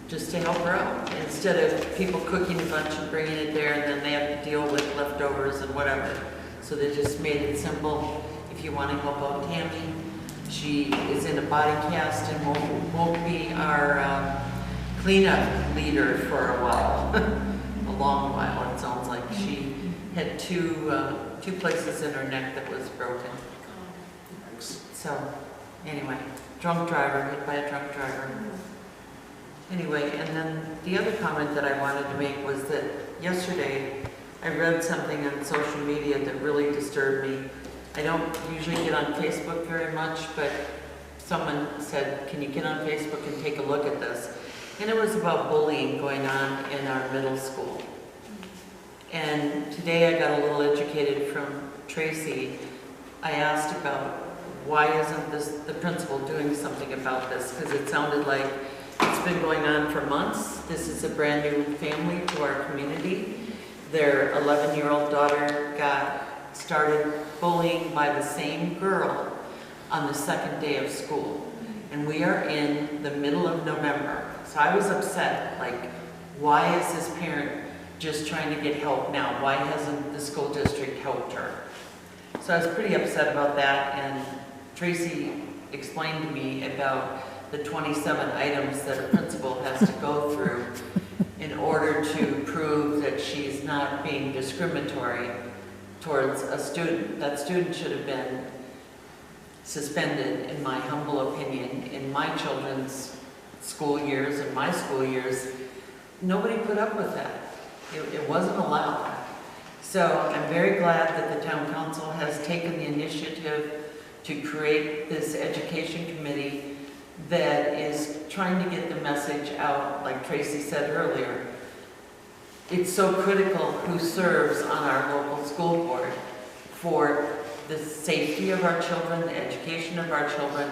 just to help her out. Instead of people cooking a bunch and bringing it there and then they have to deal with leftovers and whatever. So they just made it simple. If you want to help out Tammy, she is in a body cast and won't be our cleanup leader for a while, a long while it sounds like. She had two places in her neck that was broken. Thanks. So, anyway, drunk driver, hit by a drunk driver. Anyway, and then the other comment that I wanted to make was that yesterday I read something on social media that really disturbed me. I don't usually get on Facebook very much, but someone said, can you get on Facebook and take a look at this? And it was about bullying going on in our middle school. And today I got a little educated from Tracy. I asked about why isn't the principal doing something about this? Because it sounded like it's been going on for months. This is a brand new family to our community. Their 11-year-old daughter got started bullying by the same girl on the second day of school. And we are in the middle of November. So I was upset, like, why is this parent just trying to get help now? Why hasn't the school district helped her? So I was pretty upset about that, and Tracy explained to me about the 27 items that a principal has to go through in order to prove that she's not being discriminatory towards a student. That student should have been suspended, in my humble opinion. In my children's school years, in my school years, nobody put up with that. It wasn't allowed. So I'm very glad that the town council has taken the initiative to create this education committee that is trying to get the message out, like Tracy said earlier. It's so critical who serves on our local school board for the safety of our children, the education of our children.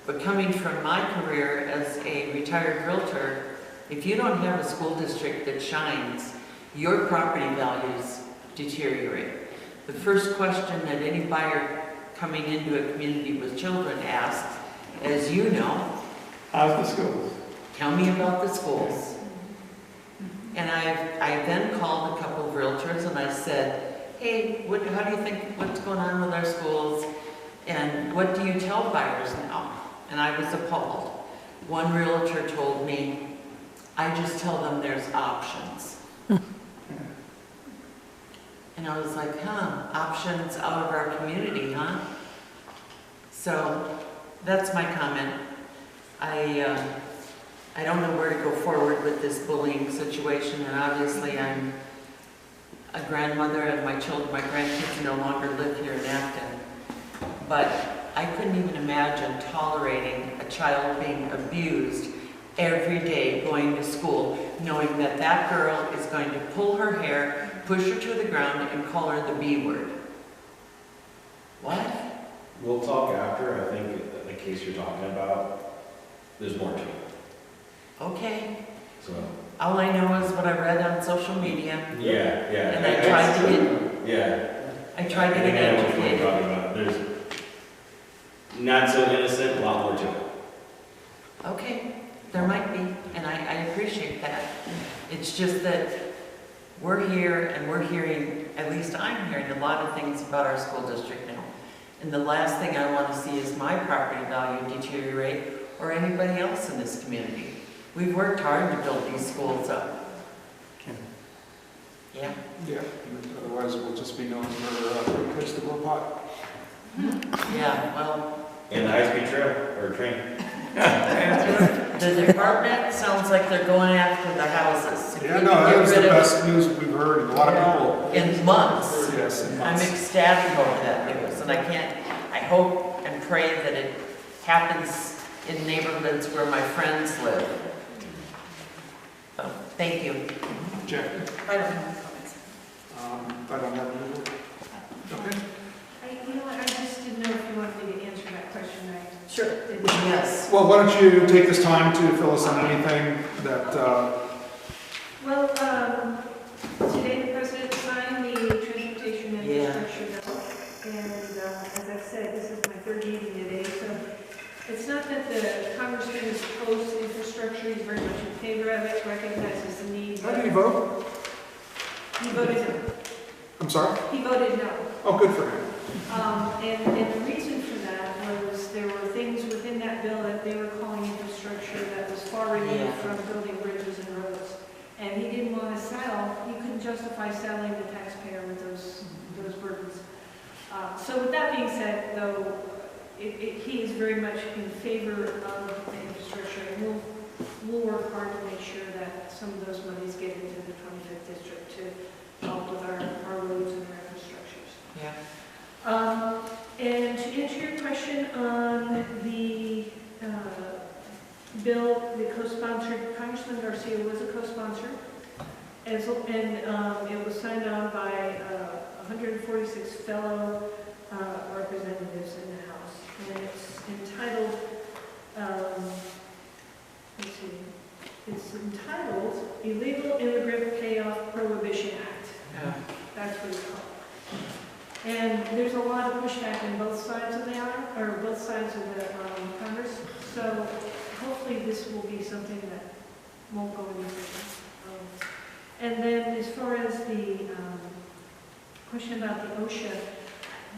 But coming from my career as a retired realtor, if you don't have a school district that shines, your property values deteriorate. The first question that any buyer coming into a community with children asks, as you know, How's the schools? tell me about the schools. And I then called a couple of realtors and I said, hey, how do you think, what's going on with our schools? And what do you tell buyers now? And I was appalled. One realtor told me, I just tell them there's options. And I was like, options out of our community, huh? So that's my comment. I don't know where to go forward with this bullying situation, and obviously I'm a grandmother and my grandkids no longer live here in Acton. But I couldn't even imagine tolerating a child being abused every day going to school, knowing that that girl is going to pull her hair, push her to the ground, and call her the B word. What? We'll talk after. I think the case you're talking about, there's more to it. Okay. So. All I know is what I read on social media. Yeah, yeah. And I tried to get. Yeah. I tried to I get think I know what you're educated. talking about. There's not so innocent, a lot more to it. Okay, there might be, and I appreciate that. It's just that we're here and we're hearing, at least I'm hearing a lot of things about our school district now. And the last thing I want to see is my property value deteriorate or anybody else in this community. We've worked hard to build these schools up. Yeah. Yeah, otherwise we'll just be known for catch the blow pot. Yeah, well, And the high-speed trail, or train. the department sounds like they're going after the houses. If Yeah, we no, can that get was the rid of- best news we've heard, and a lot of people. In months. Yes, in I'm months. ecstatic over that news, and I hope and pray that it happens in neighborhoods where my friends live. So, thank you. Jack, I don't have any comments. I don't have any. Okay. You know what, I just didn't know if you wanted me to answer that question. Sure. Yes. Well, why don't you take this time to fill us in anything that, Well, today the president signed the transportation and Yeah. infrastructure bill. And as I've said, this is my third meeting today, so it's not that the congressman is opposed to infrastructure, he's very much in favor of it, recognizes the need. how did you vote? He voted no. I'm sorry? He voted no. Oh, good for him. And the reason for that was there were things within that bill that they were calling infrastructure that was far removed Yeah. from building bridges and roads. And he didn't want to saddle, he couldn't justify saddling the taxpayer with those burdens. So with that being said, though, he is very much in favor of the infrastructure. And we'll work hard to make sure that some of those monies get into the 25th district to help with our roads and our infrastructures. Yeah. And to answer your question on the bill, the co-sponsored, Congressman Garcia was a co-sponsor, and it was signed on by 146 fellow representatives in the House. And it's entitled, let's see, it's entitled Illegal Immigrant Payoff Prohibition Act. Yeah. That's what it's called. And there's a lot of pushback on both sides of the aisle, or both sides of the Congress. So hopefully this will be something that won't go anywhere. And then as far as the question about the OSHA,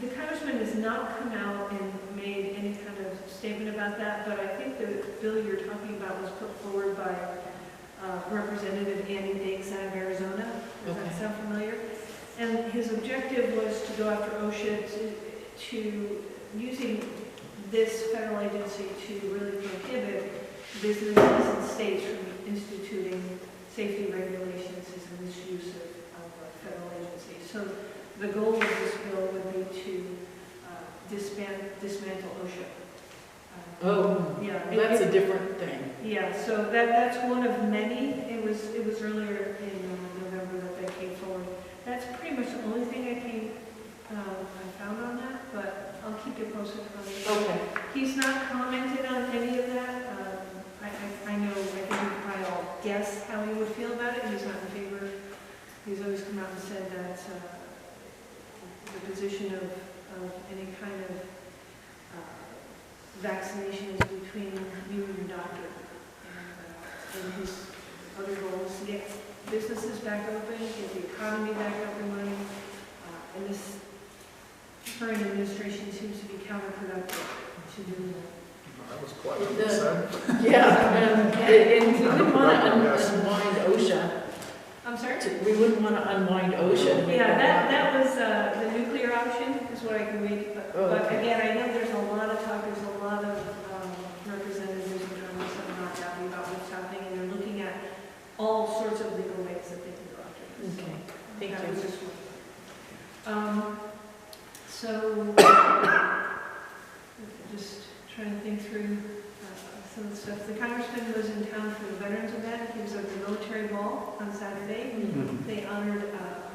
the congressman has not come out and made any kind of statement about that, but I think the bill you're talking about was put forward by Representative Andy Diggs out of Arizona. Does that sound familiar? And his objective was to go after OSHA to using this federal agency to really prohibit businesses and states from instituting safety regulations as a misuse of a federal agency. So the goal of this bill would be to dismantle OSHA. Oh, Yeah, that's a different thing. Yeah, so that's one of many. It was earlier in November that they came forward. That's pretty much the only thing I found on that, but I'll keep you posted on it. Okay. He's not commented on any of that. I know, I think we could probably all guess how he would feel about it. He's not in favor. He's always come out and said that the position of any kind of vaccination is between you and your doctor. And his other goal is to get businesses back open, get the economy back up and running. And this current administration seems to be counterproductive to do that. That was quite what you said. Yeah, and we wouldn't want to unwind OSHA. I'm sorry? We wouldn't want to unwind OSHA. and make Yeah, that that was the nuclear option, is what I can read. But again, I know there's a lot of talk, there's a lot of representatives in Congress that are not happy about what's happening, and they're looking at all sorts of legal ways that they can go after this. Okay, thank That you. was just one. So, just trying to think through some of the stuff. The congressman was in town for the Veterans event. He was at the military ball on Saturday. They honored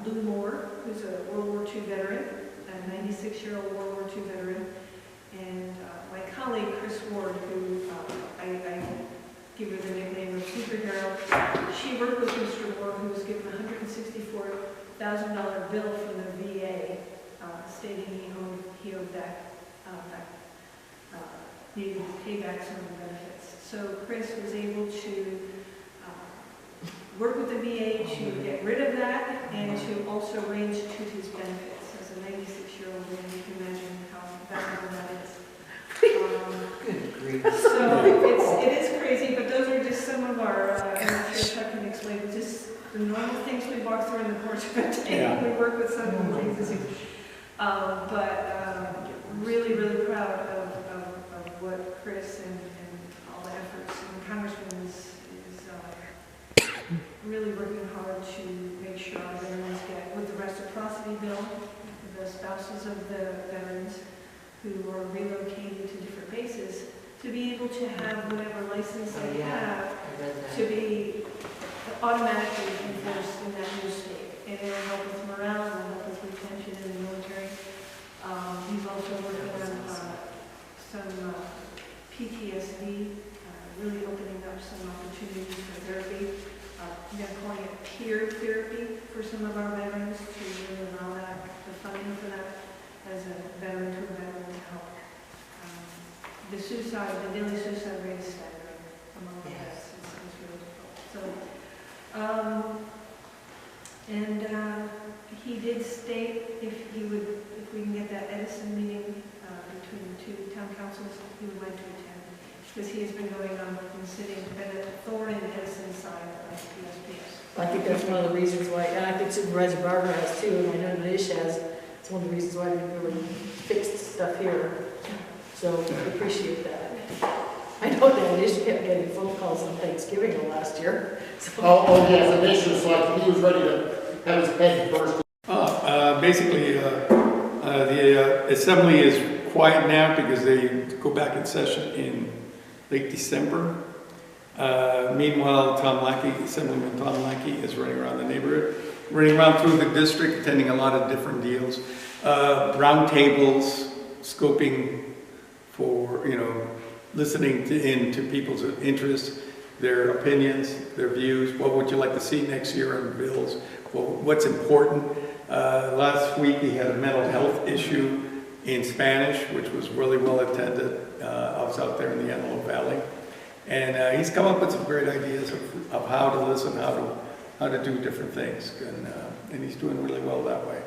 Lou Moore, who's a World War II veteran, a 96-year-old World War II veteran. And my colleague, Chris Ward, who I give her the nickname of Superhero, she worked with Mr. Ward, who was given a $164,000 bill from the VA, stating he owed back, needed to pay back some of the benefits. So Chris was able to work with the VA to get rid of that and to also range to his benefits. As a 96-year-old man, you can imagine how valuable that is. Good grief. So it is crazy, but those are just some of our, I'm not sure if I can explain, just the normal things we walk through in the course of a day. Yeah. We work with some of the things. Really, really proud of what Chris and all the efforts, and Congressman is really working hard to make sure our veterans get, with the reciprocity bill, the spouses of the veterans who are relocated to different bases, to be able to have whatever license Oh, they yeah. have I read that. to be automatically enforced in that new state. And it will help with morale, and help with retention in the military. He's also working on some PTSD, really opening up some opportunities for therapy. They're calling it peer therapy for some of our veterans to really allow that, the funding for that as a veteran to a veteran to help. The daily suicide rate is staggering among the vets. It's really difficult. So, he did state if we can get that Edison meeting between the two town councils, he would like to attend. Because he has been going on and sitting at a thorn in Edison's side of PSPS. I think that's one of the reasons why, and I think Supervisor Barber has too, and I know Nish has, it's one of the reasons why we really fixed stuff here. So I appreciate that. I know that Nish kept getting phone calls on Thanksgiving of last year. So. Oh, yes, and this was like, he was ready to have his head burst. Basically, the assembly is quiet now because they go back in session in late December. Meanwhile, Assemblyman Tom Lackey is running around the neighborhood, running around through the district, attending a lot of different deals, round tables, scoping for, listening into people's interests, their opinions, their views. What would you like to see next year in bills? What's important? Last week he had a mental health issue in Spanish, which was really well attended. I was out there in the Antelope Valley. And he's come up with some great ideas of how to listen, how to do different things. And he's doing really well that way.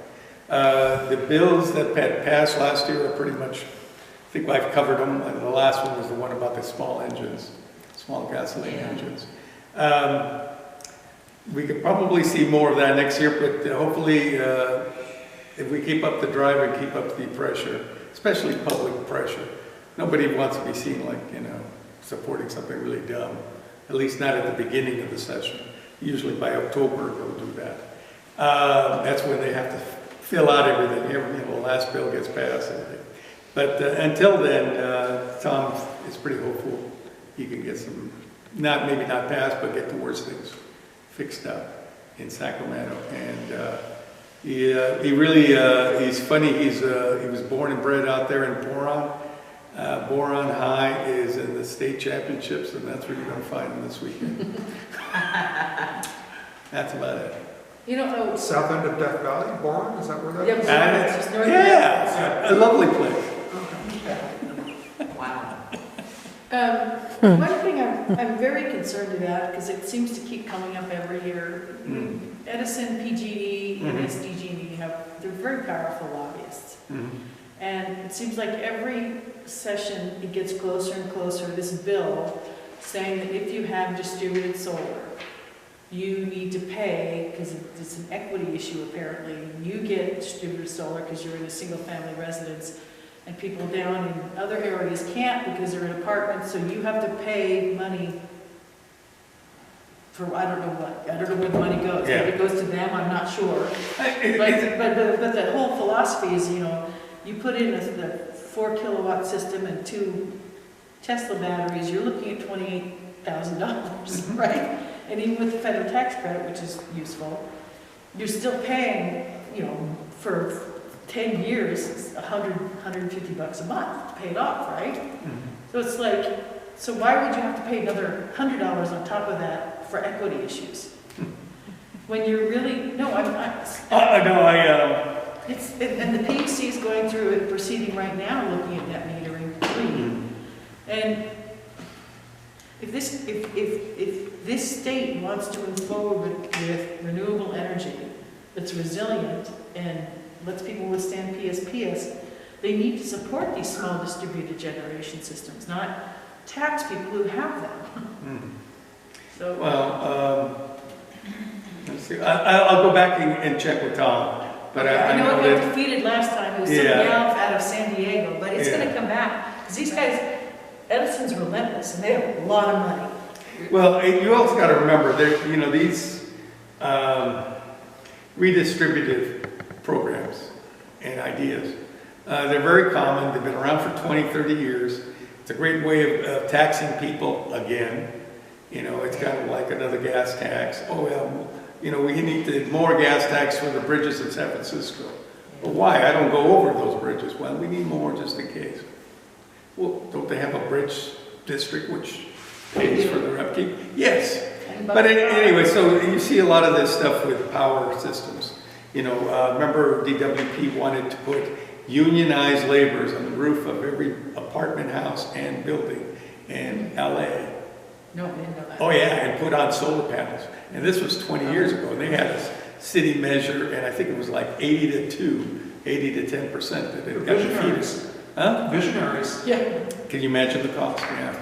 The bills that passed last year are pretty much, I think I've covered them. And the last one was the one about the small engines, small gasoline engines. We could probably see more of that next year, but hopefully if we keep up the drive and keep up the pressure, especially public pressure. Nobody wants to be seen like, supporting something really dumb, at least not at the beginning of the session. Usually by October they'll do that. That's when they have to fill out everything. The last bill gets passed. But until then, Tom is pretty hopeful he can get some, maybe not passed, but get the worst things fixed up in Sacramento. And he really, he's funny. He was born and bred out there in Boron. Boron High is in the state championships, and that's where you're going to find him this weekend. That's about it. You don't know. South end of Death Valley, Bourne, is that where that is? Yeah, it's just north of Yeah, a lovely place. Wow. One thing I'm very concerned about, because it seems to keep coming up every year, Edison, PG&E, and SDG&E they're very powerful lobbyists. And it seems like every session, it gets closer and closer to this bill saying that if you have distributed solar, you need to pay, because it's an equity issue apparently. You get distributed solar because you're in a single family residence, and people down in other areas can't because they're in apartments, so you have to pay money for I don't know where the money goes. Yeah. If it goes to them, I'm not sure. But the whole philosophy is, you put in the 4 kilowatt system and 2 Tesla batteries, you're looking at $28,000, right? And even with the federal tax credit, which is useful, you're still paying, for 10 years, it's $150 a month to pay it off, right? So it's like, so why would you have to pay another $100 on top of that for equity issues? When you're really, and the PUC is going through a proceeding right now looking at net metering 3. And if this state wants to move forward with renewable energy that's resilient and lets people withstand PSPS, they need to support these small distributed generation systems, not tax people who have them. So, Well, let's see, I'll go back and check with Tom, but I know it that. got defeated last time, it was some Yeah. gal out of San Diego, but it's Yeah. gonna come back, because these guys, Edison's relentless, and they have a lot of money. Well, and you also got to remember that, these redistributive programs and ideas, they're very common. They've been around for 20, 30 years. It's a great way of taxing people again. It's kind of like another gas tax. Oh, well, we need more gas tax for the bridges in San Francisco. Well, why? I don't go over those bridges. Well, we need more just in case. Well, don't they have a bridge district which pays for their upkeep? Yes. But anyway, so you see a lot of this stuff with power systems. Remember DWP wanted to put unionized laborers on the roof of every apartment house and building in LA. No, I didn't know that. Oh yeah, and put on solar panels. And this was 20 years ago, and they had a city measure, and I think it was like 80 to 10% that it got defeated. Visionaries. Huh? Visionaries. Yeah. Can you imagine the cost? Yeah.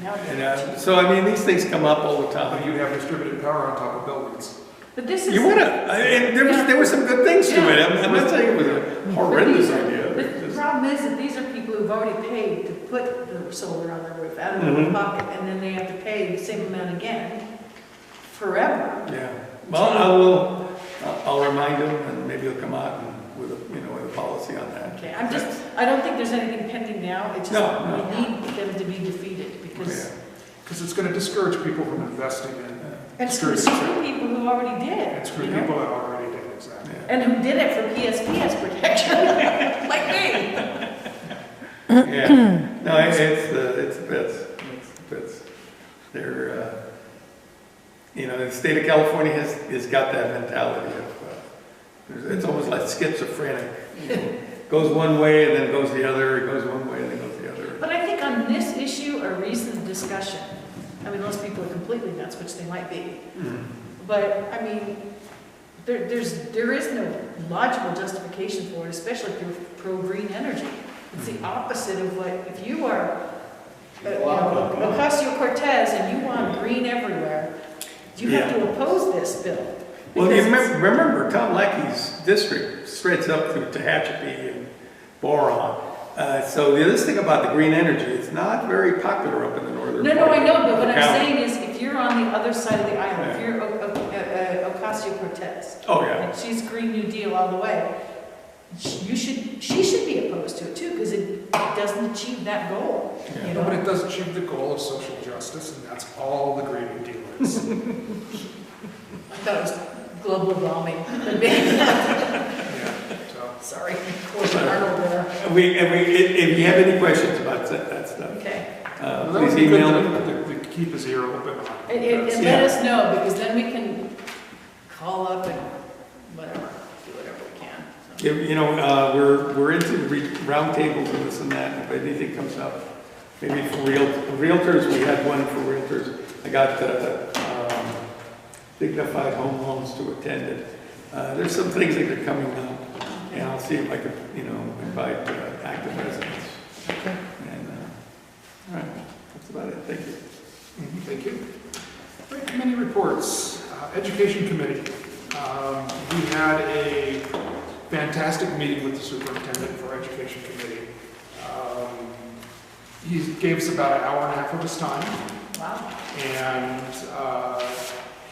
Now And so, I mean, these things come up all the But time. you have distributed power on top of buildings. But this is. You want to, and there were some good things to it. I'm not saying it was a horrendous idea. The problem is that these are people who've already paid to put the solar on their roof out of their Mhm. pocket, and then they have to pay the same amount again forever. Yeah. Well, I'll remind him, and maybe he'll come out and with a policy on that. Okay, I don't think there's anything pending now, it's just, No. we need them to be defeated, because, Because it's going to discourage people from investing in. and screw people who already did. And screw you know? people that already did, exactly. Yeah. And who did it for PSPS protection, like me. Yeah. No, it's bits. It's bits. They're, the state of California has got that mentality of, it's almost like schizophrenic. Goes one way and then goes the other, it goes one way and then goes the other. But I think on this issue, a reasoned discussion, I mean, most people are completely nuts, which they might be. But, I mean, there is no logical justification for it, especially if you're pro-green energy. It's the opposite of what, if you are, Ocasio-Cortez and you want green everywhere, you have to oppose this bill. Well, you Because remember Tom Lackey's district spreads up through Tehachapi and Boron. So the other thing about the green energy, it's not very popular up in the northern No, part I know, but of what the I'm county. saying is, if you're on the other side of the island, if you're Ocasio-Cortez, Oh, yeah. and she's Green New Deal all the way, she should be opposed to it too, because it doesn't achieve that goal. Yeah. You No, but it know? does achieve the goal of social justice, and that's all the Green New Deal is. I thought it was global warming. Yeah, so. Sorry, poor Arnold there. If you have any questions about that stuff, Okay. Well, that would please be good email me. to keep his ear open on. And That's- let us know, because then we can call up and whatever, do whatever we can. So. We're into roundtables and this and that. If anything comes up, maybe for realtors, we had one for realtors. I got dignified home loans to attend it. There's some things that are coming up, and I'll see if I could, invite active residents. Okay. And all right, that's about it. Thank you. Thank you. Right, committee reports. Education committee. We had a fantastic meeting with the superintendent for education committee. He gave us about an hour and a half of his time, Wow. and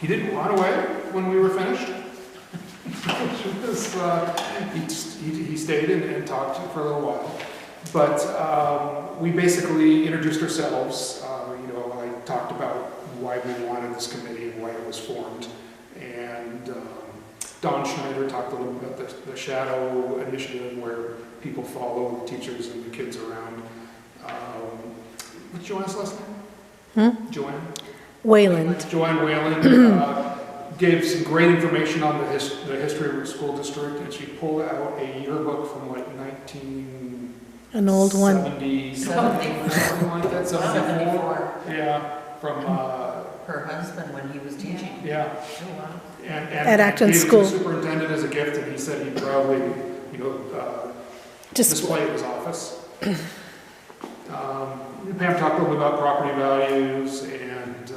he didn't run away when we were finished. He stayed and talked for a little while. But we basically introduced ourselves. I talked about why we wanted this committee and why it was formed. And Don Schneider talked a little bit about the Shadow Initiative, where people follow the teachers and the kids around. What's Joanne's last name? Joanne? Wayland. Joanne Whalen gave some great information on the history of the school district, and she pulled out a yearbook from like An old one. 70, something like that, 74. Yeah, from, Her husband when he was teaching. yeah. Oh, wow. And At Acton gave it to School. the superintendent as a gift, and he said he'd probably, display it in his office. Pam talked a little bit about property values and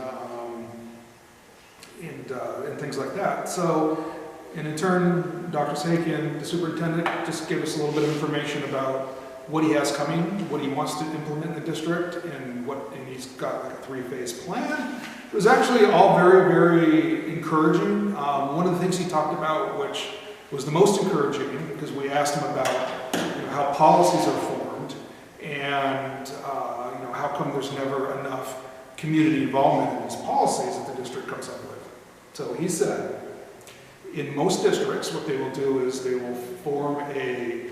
things like that. So, and in turn, Dr. Sakian, the superintendent, just gave us a little bit of information about what he has coming, what he wants to implement in the district, and he's got like a 3-phase plan. It was actually all very, very encouraging. One of the things he talked about, which was the most encouraging, because we asked him about how policies are formed and how come there's never enough community involvement in these policies that the district comes up with. So he said, in most districts, what they will do is they will form a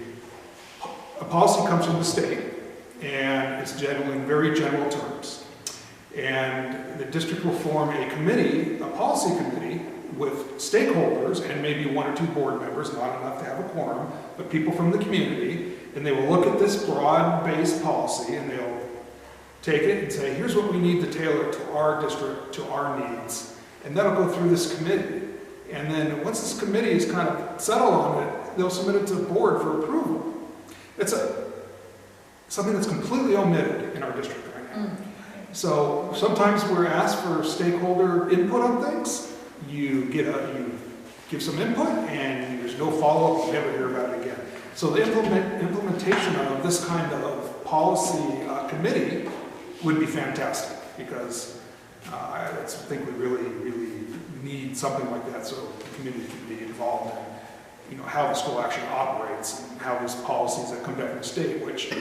policy comes from the state, and it's generally in very general terms. And the district will form a committee, a policy committee, with stakeholders and maybe 1 or 2 board members, not enough to have a quorum, but people from the community, and they will look at this broad-based policy and they'll take it and say, here's what we need to tailor to our district, to our needs. And that'll go through this committee. And then once this committee is kind of settled on it, they'll submit it to the board for approval. It's something that's completely omitted in our district right now. So sometimes we're asked for stakeholder input on things. You give some input and there's no follow-up, you never hear about it again. So the implementation of this kind of policy committee would be fantastic, because I think we really, really need something like that so the community can be involved in how the school actually operates and how these policies that come down from the state, which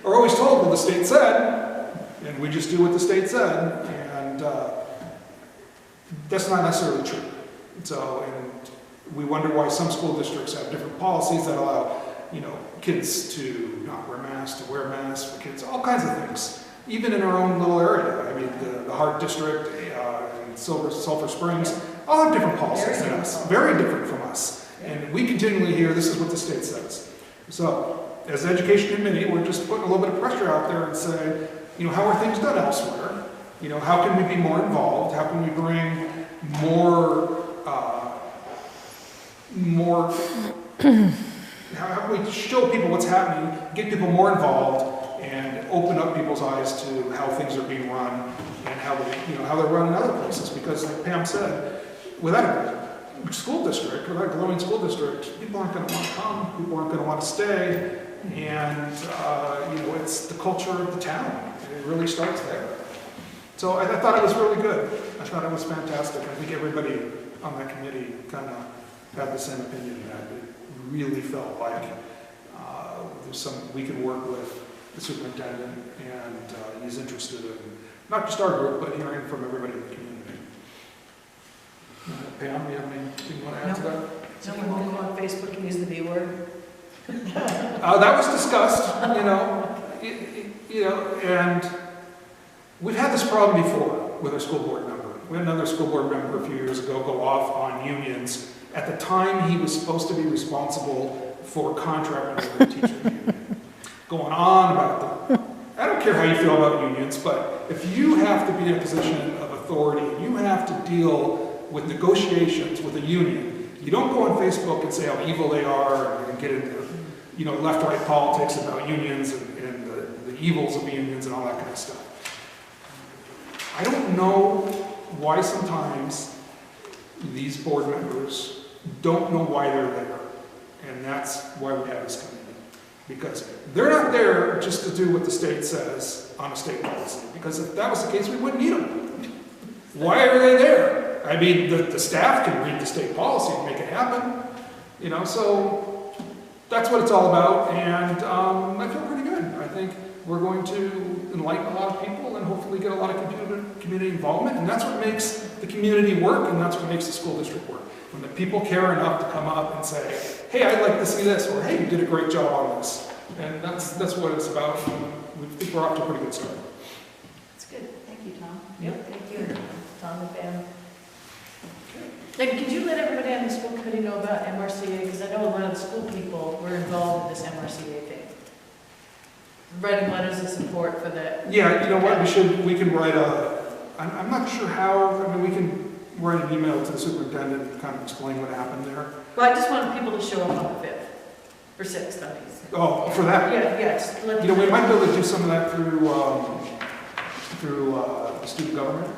are always told, well, the state said, and we just do what the state said, and that's not necessarily true. So, and we wonder why some school districts have different policies that allow, kids to not wear masks, to wear masks for kids, all kinds of things. Even in our own little area, I mean, the Hart District and Sulphur Springs, all have different policies than us, very different from us. And we continually hear, this is what the state says. So, as the education committee, we're just putting a little bit of pressure out there and saying, how are things done elsewhere? How can we be more involved? How can we bring how can we show people what's happening, get people more involved, and open up people's eyes to how things are being run and how they're run in other places? Because, like Pam said, without a school district, without a glowing school district, people aren't going to want to come, people aren't going to want to stay, and it's the culture of the town. It really starts there. So I thought it was really good. I thought it was fantastic. I think everybody on that committee kind of had the same opinion, that it really felt like there's something we can work with the superintendent, and he's interested in not just our group, but hearing from everybody in the community. Pam, you have anything you want to add to that? So we won't go on Facebook and use the B word? That was discussed, and we've had this problem before with our school board member. We had another school board member a few years ago go off on unions. At the time, he was supposed to be responsible for contracting with the teaching union. Going on about them. I don't care how you feel about unions, but if you have to be in a position of authority, and you have to deal with negotiations with a union, you don't go on Facebook and say how evil they are and get into left-right politics about unions and the evils of unions and all that kind of stuff. I don't know why sometimes these board members don't know why they're there. And that's why we have this committee. Because they're not there just to do what the state says on a state policy. Because if that was the case, we wouldn't need them. Why are they there? I mean, the staff can read the state policy and make it happen. So that's what it's all about. And I feel pretty good. I think we're going to enlighten a lot of people and hopefully get a lot of community involvement. And that's what makes the community work, and that's what makes the school district work. When the people care enough to come up and say, hey, I'd like to see this, or hey, you did a great job on this. And that's what it's about. We think we're off to a pretty good start. That's good. Thank you, Tom. Yep. Thank you, Tom and Pam. And could you let everybody on the school committee know about MRCA? Because I know a lot of the school people were involved in this MRCA thing. writing letters of support for that. Yeah, you know what, we can write I'm not sure how, I mean, we can write an email to the superintendent and kind of explain what happened there. Well, I just wanted people to show up on the 5th, or 6th, I mean. Oh, for that? Yeah, yes. You know, we might be able to do some of that through the student government.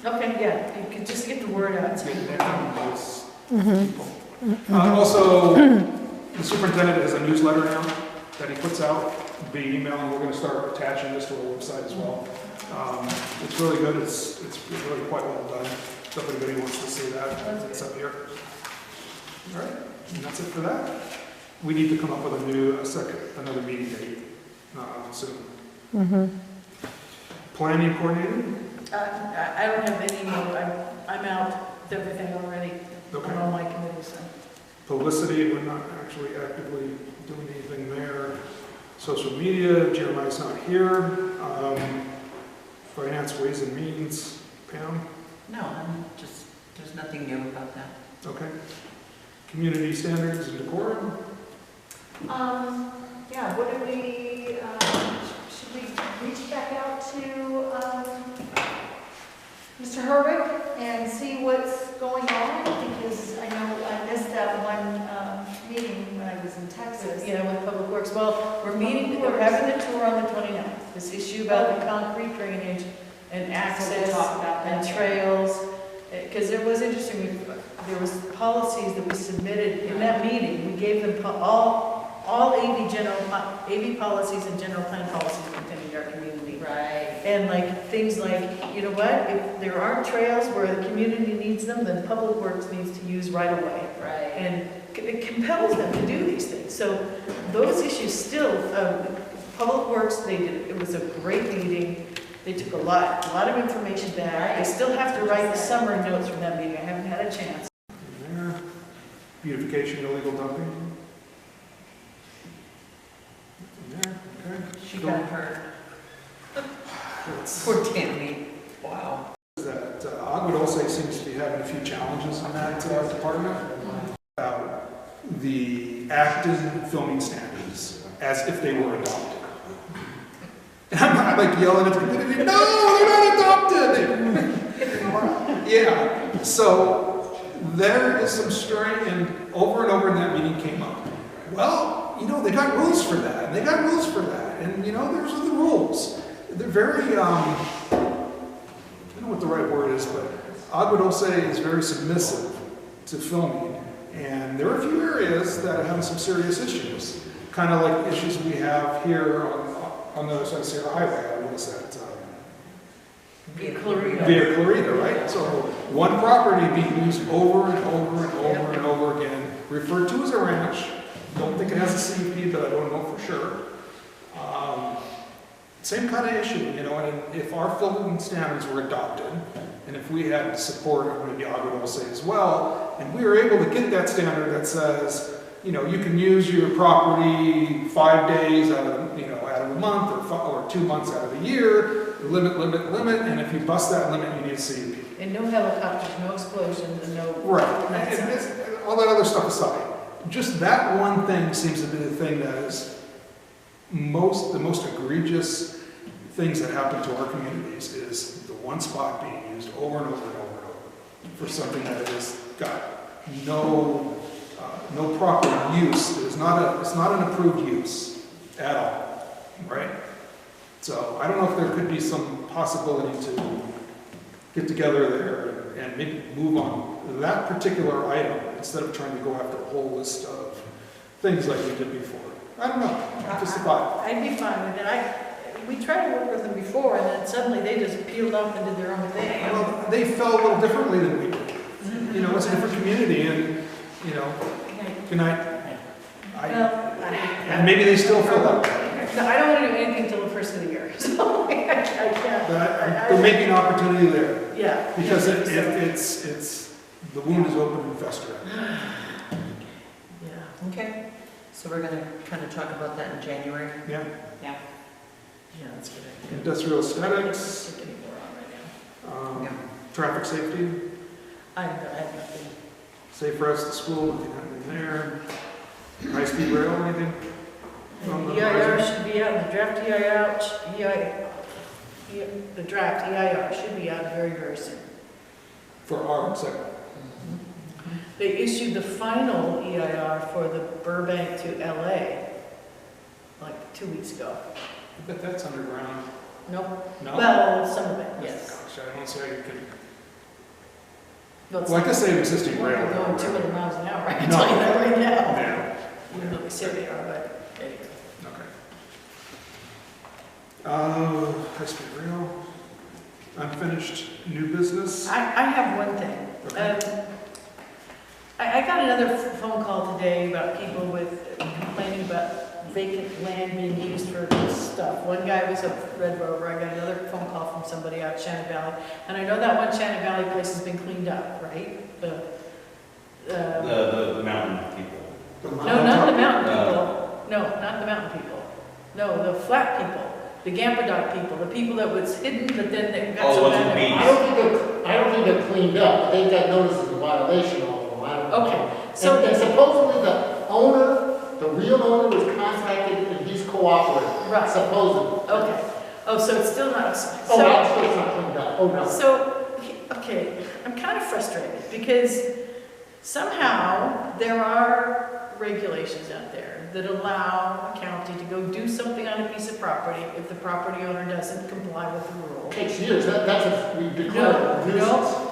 Okay, yeah, you could just get the word out. Let's get it down to those Mhm. people. Also, the superintendent has a newsletter now that he puts out via email, and we're going to start attaching this to our website as well. It's really good. It's really quite well done. So if anybody wants to see that, it's up here. All right, and that's it for that. We need to come up with another meeting date soon. Mhm. Planning coordinator? I don't have any more, I'm out with everything already Okay. on all my committees. So. Publicity, we're not actually actively doing anything there. Social media, Jeremiah's not here. Finance, ways and means, Pam? No, there's nothing new about that. Okay. Community standards and decorum? Yeah, what do we, should we reach back out to, Mr. Herwick and see what's going on? Because I know I missed that one, meeting when I was in Texas. Yeah, with Public Works. Well, we're having the tour on the 29th. This issue about the concrete drainage and access talk about and that. trails. Because it was interesting, there was policies that we submitted in that meeting. We gave them all AV policies and general plan policies within our community. Right. And like, things like, you know what, if there aren't trails where the community needs them, then Public Works needs to use right away. Right. And it compels them to do these things. So those issues still, Public Works, it was a great meeting. They took a lot of information back. I still have to write the summary notes from that meeting. I haven't had a chance. There. Beautification, illegal dumping? There, okay. She got hurt. That's- Poor Tammy. Wow. That Agwood also seems to be having a few challenges in that department about the Acton filming standards as if they were adopted. And I'm like yelling at the community, no, they're not adopted! Yeah, so there is some strain, and over in that meeting came up. Well, you know, they got rules for that, and they got rules for that, and you know, there's the rules. They're very, I don't know what the right word is, but Agwood Osei is very submissive to filming, and there are a few areas that are having some serious issues, kind of like issues we have here on the other side of Sierra Highway. What is that? Via Clarita. Via Clarita, right? So one property being used over and over and over and over again, referred to as a ranch. Don't think it has a CUP, but I don't know for sure. Same kind of issue, you know, and if our filming standards were adopted, and if we had support of maybe Agwood Osei as well, and we were able to get that standard that says, you know, you can use your property 5 days out of a month or 2 months out of the year, limit, and if you bust that limit, you need a CUP. And no helicopters, no explosions, and no... Right, and all that other stuff aside, just that one thing seems to be the thing that is the most egregious things that happen to our communities is the one spot being used over and over and over and over for something that has got no proper use. It's not an approved use at all, right? So I don't know if there could be some possibility to get together there and maybe move on that particular item instead of trying to go after a whole list of things like we did before. I don't know, just a thought. I'd be fine with it. We tried to work with them before, and then suddenly they just peeled off and did their own thing. Well, they felt a little differently than we did. You know, it's a different community, and, you know, good night. And maybe they still feel that way. No, I don't want to do anything till the first of the year, so I can't. But there may be an opportunity there, Yeah. because it's the wound is open and festering. Yeah. Okay, so we're gonna kind of talk about that in January. Yeah. Yeah, that's a good idea. Industrial I aesthetics, can't take any more on right now. traffic safety, I have nothing. safe routes to school, nothing happening there. High-speed rail, anything? On the EIR horizon. should be out, the draft the draft EIR should be out very, very soon. For our segment. They issued the final EIR for the Burbank to LA, like 2 weeks ago. But that's underground. Nope, No? well, some of it, yes. Gosh, I don't see how you can, Well, it's like I not- say, existing We're rail. going 200 miles an hour, I can No. tell you that right now. Yeah, Even though they say they are, but anyway. okay. High-speed rail, unfinished new business. I have one thing. Okay. I got another phone call today about people complaining about vacant land being used for stuff. One guy was at Red Rover, I got another phone call from somebody out Shannon Valley. And I know that one Shannon Valley place has been cleaned up, right? The mountain people. No, not the mountain people. No, not the mountain people. No, the flat people, the Gamperdock people, the people that was hidden, but then they got Oh, so the ones with bad. bees. I don't think they're cleaned up, but they've got notices of violation on them, I don't know. Okay, so And supposedly the owner, the real owner was contacted and he's cooperating, right, supposedly. okay. Oh, so it's still not, Oh, so, I'm sure it's not cleaned up, oh no. so, okay, I'm kind of frustrated because somehow there are regulations out there that allow a county to go do something on a piece of property if the property owner doesn't comply with the rule. Takes years, we declared a nuisance.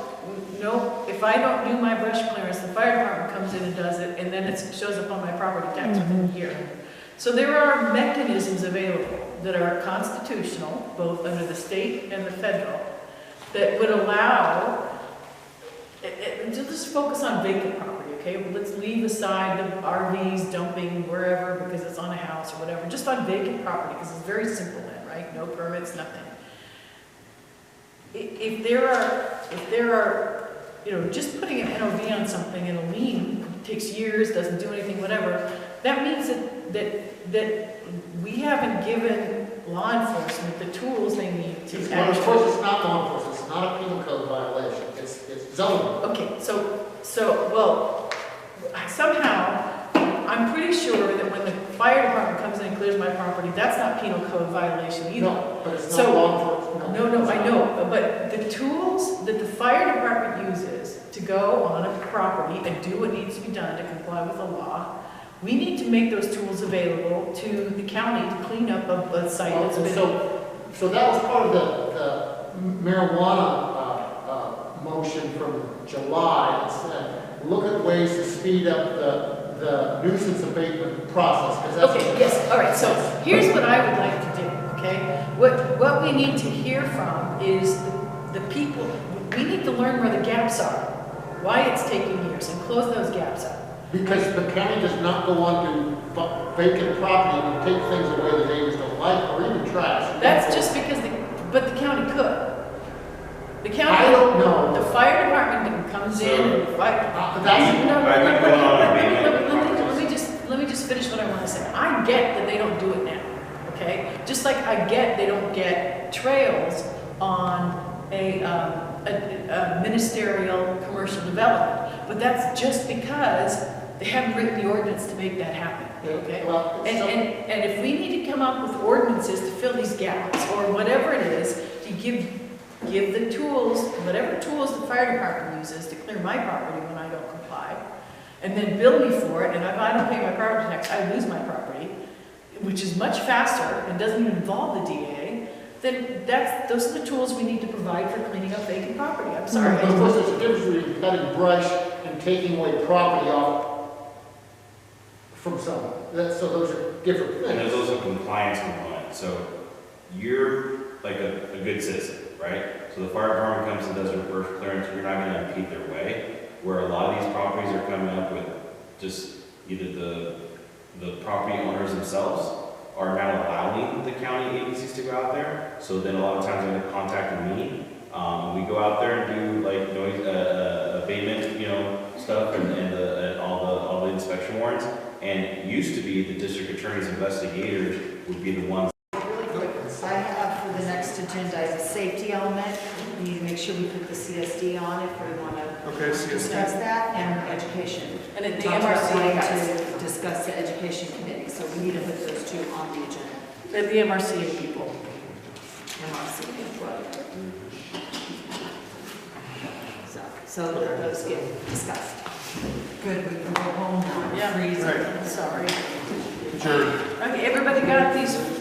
No, if I don't do my brush clearance, the fire department comes in and does it, and then it shows up on my property tax within a year. So there are mechanisms available that are constitutional, both under the state and the federal, that would allow, just focus on vacant property, okay? Let's leave aside the RVs dumping wherever because it's on a house or whatever, just on vacant property, because it's very simple then, right? No permits, nothing. If there are, just putting an NOV on something and a lien takes years, doesn't do anything, whatever, that means that we haven't given law enforcement the tools they need to Well, of course, it's not law enforcement, it's not a penal code violation, it's zoning. Okay, well, somehow, I'm pretty sure that when the fire department comes in and clears my property, that's not penal code violation either. No, but it's not So- law enforcement. No, I know, but the tools that the fire department uses to go on a property and do what needs to be done to comply with the law, we need to make those tools available to the county to clean up a site that's been. So that was part of the marijuana motion from July. It said, look at ways to speed up the nuisance abatement process. 'Cause that's Okay, yes, all right, so here's what I would like to do, okay? What we need to hear from is the people, we need to learn where the gaps are, why it's taking years, and close those gaps up. Because the county does not go on to vacant property and take things away that they just don't like, or even trash. That's just because but the county could. The county. I don't know. The fire department comes in and fight. That's, No, I've been going on a meeting. let me just finish what I want to say. I get that they don't do it now, okay? Just like I get they don't get trails on a ministerial commercial development, but that's just because they haven't written the ordinance to make that happen, okay? well, And if we need to come up with ordinances to fill these gaps, or whatever it is, to give the tools, whatever tools the fire department uses to clear my property when I don't comply, and then bill me for it, and if I don't pay my property tax, I lose my property, which is much faster and doesn't even involve the DA, then those are the tools we need to provide for cleaning up vacant property. I'm sorry. Of course, there's a difference between cutting brush and taking away property off from someone. So those are different And there's things. also a compliance component, so you're like a good citizen, right? So the fire department comes and does their first clearance, you're not gonna impede their way, where a lot of these properties are coming up with just either the property owners themselves are not allowing the county agencies to go out there, so then a lot of times they're contacting me. We go out there and do like noise, abatement, stuff and all the inspection warrants. And it used to be the district attorney's investigators would be the ones. Really quick, I have for the next agenda is a safety element. We need to make sure we put the CSD on if we want to Okay, CSD. discuss that, and education. And then the Talked about MRC wanting guys. to discuss the education committee, so so we need to put those two on the agenda. They're the MRCA people. MRC, right. So that those get discussed. Good, we can go home now. Yeah. Freezing. Right. Sorry. Sure. Okay, everybody got these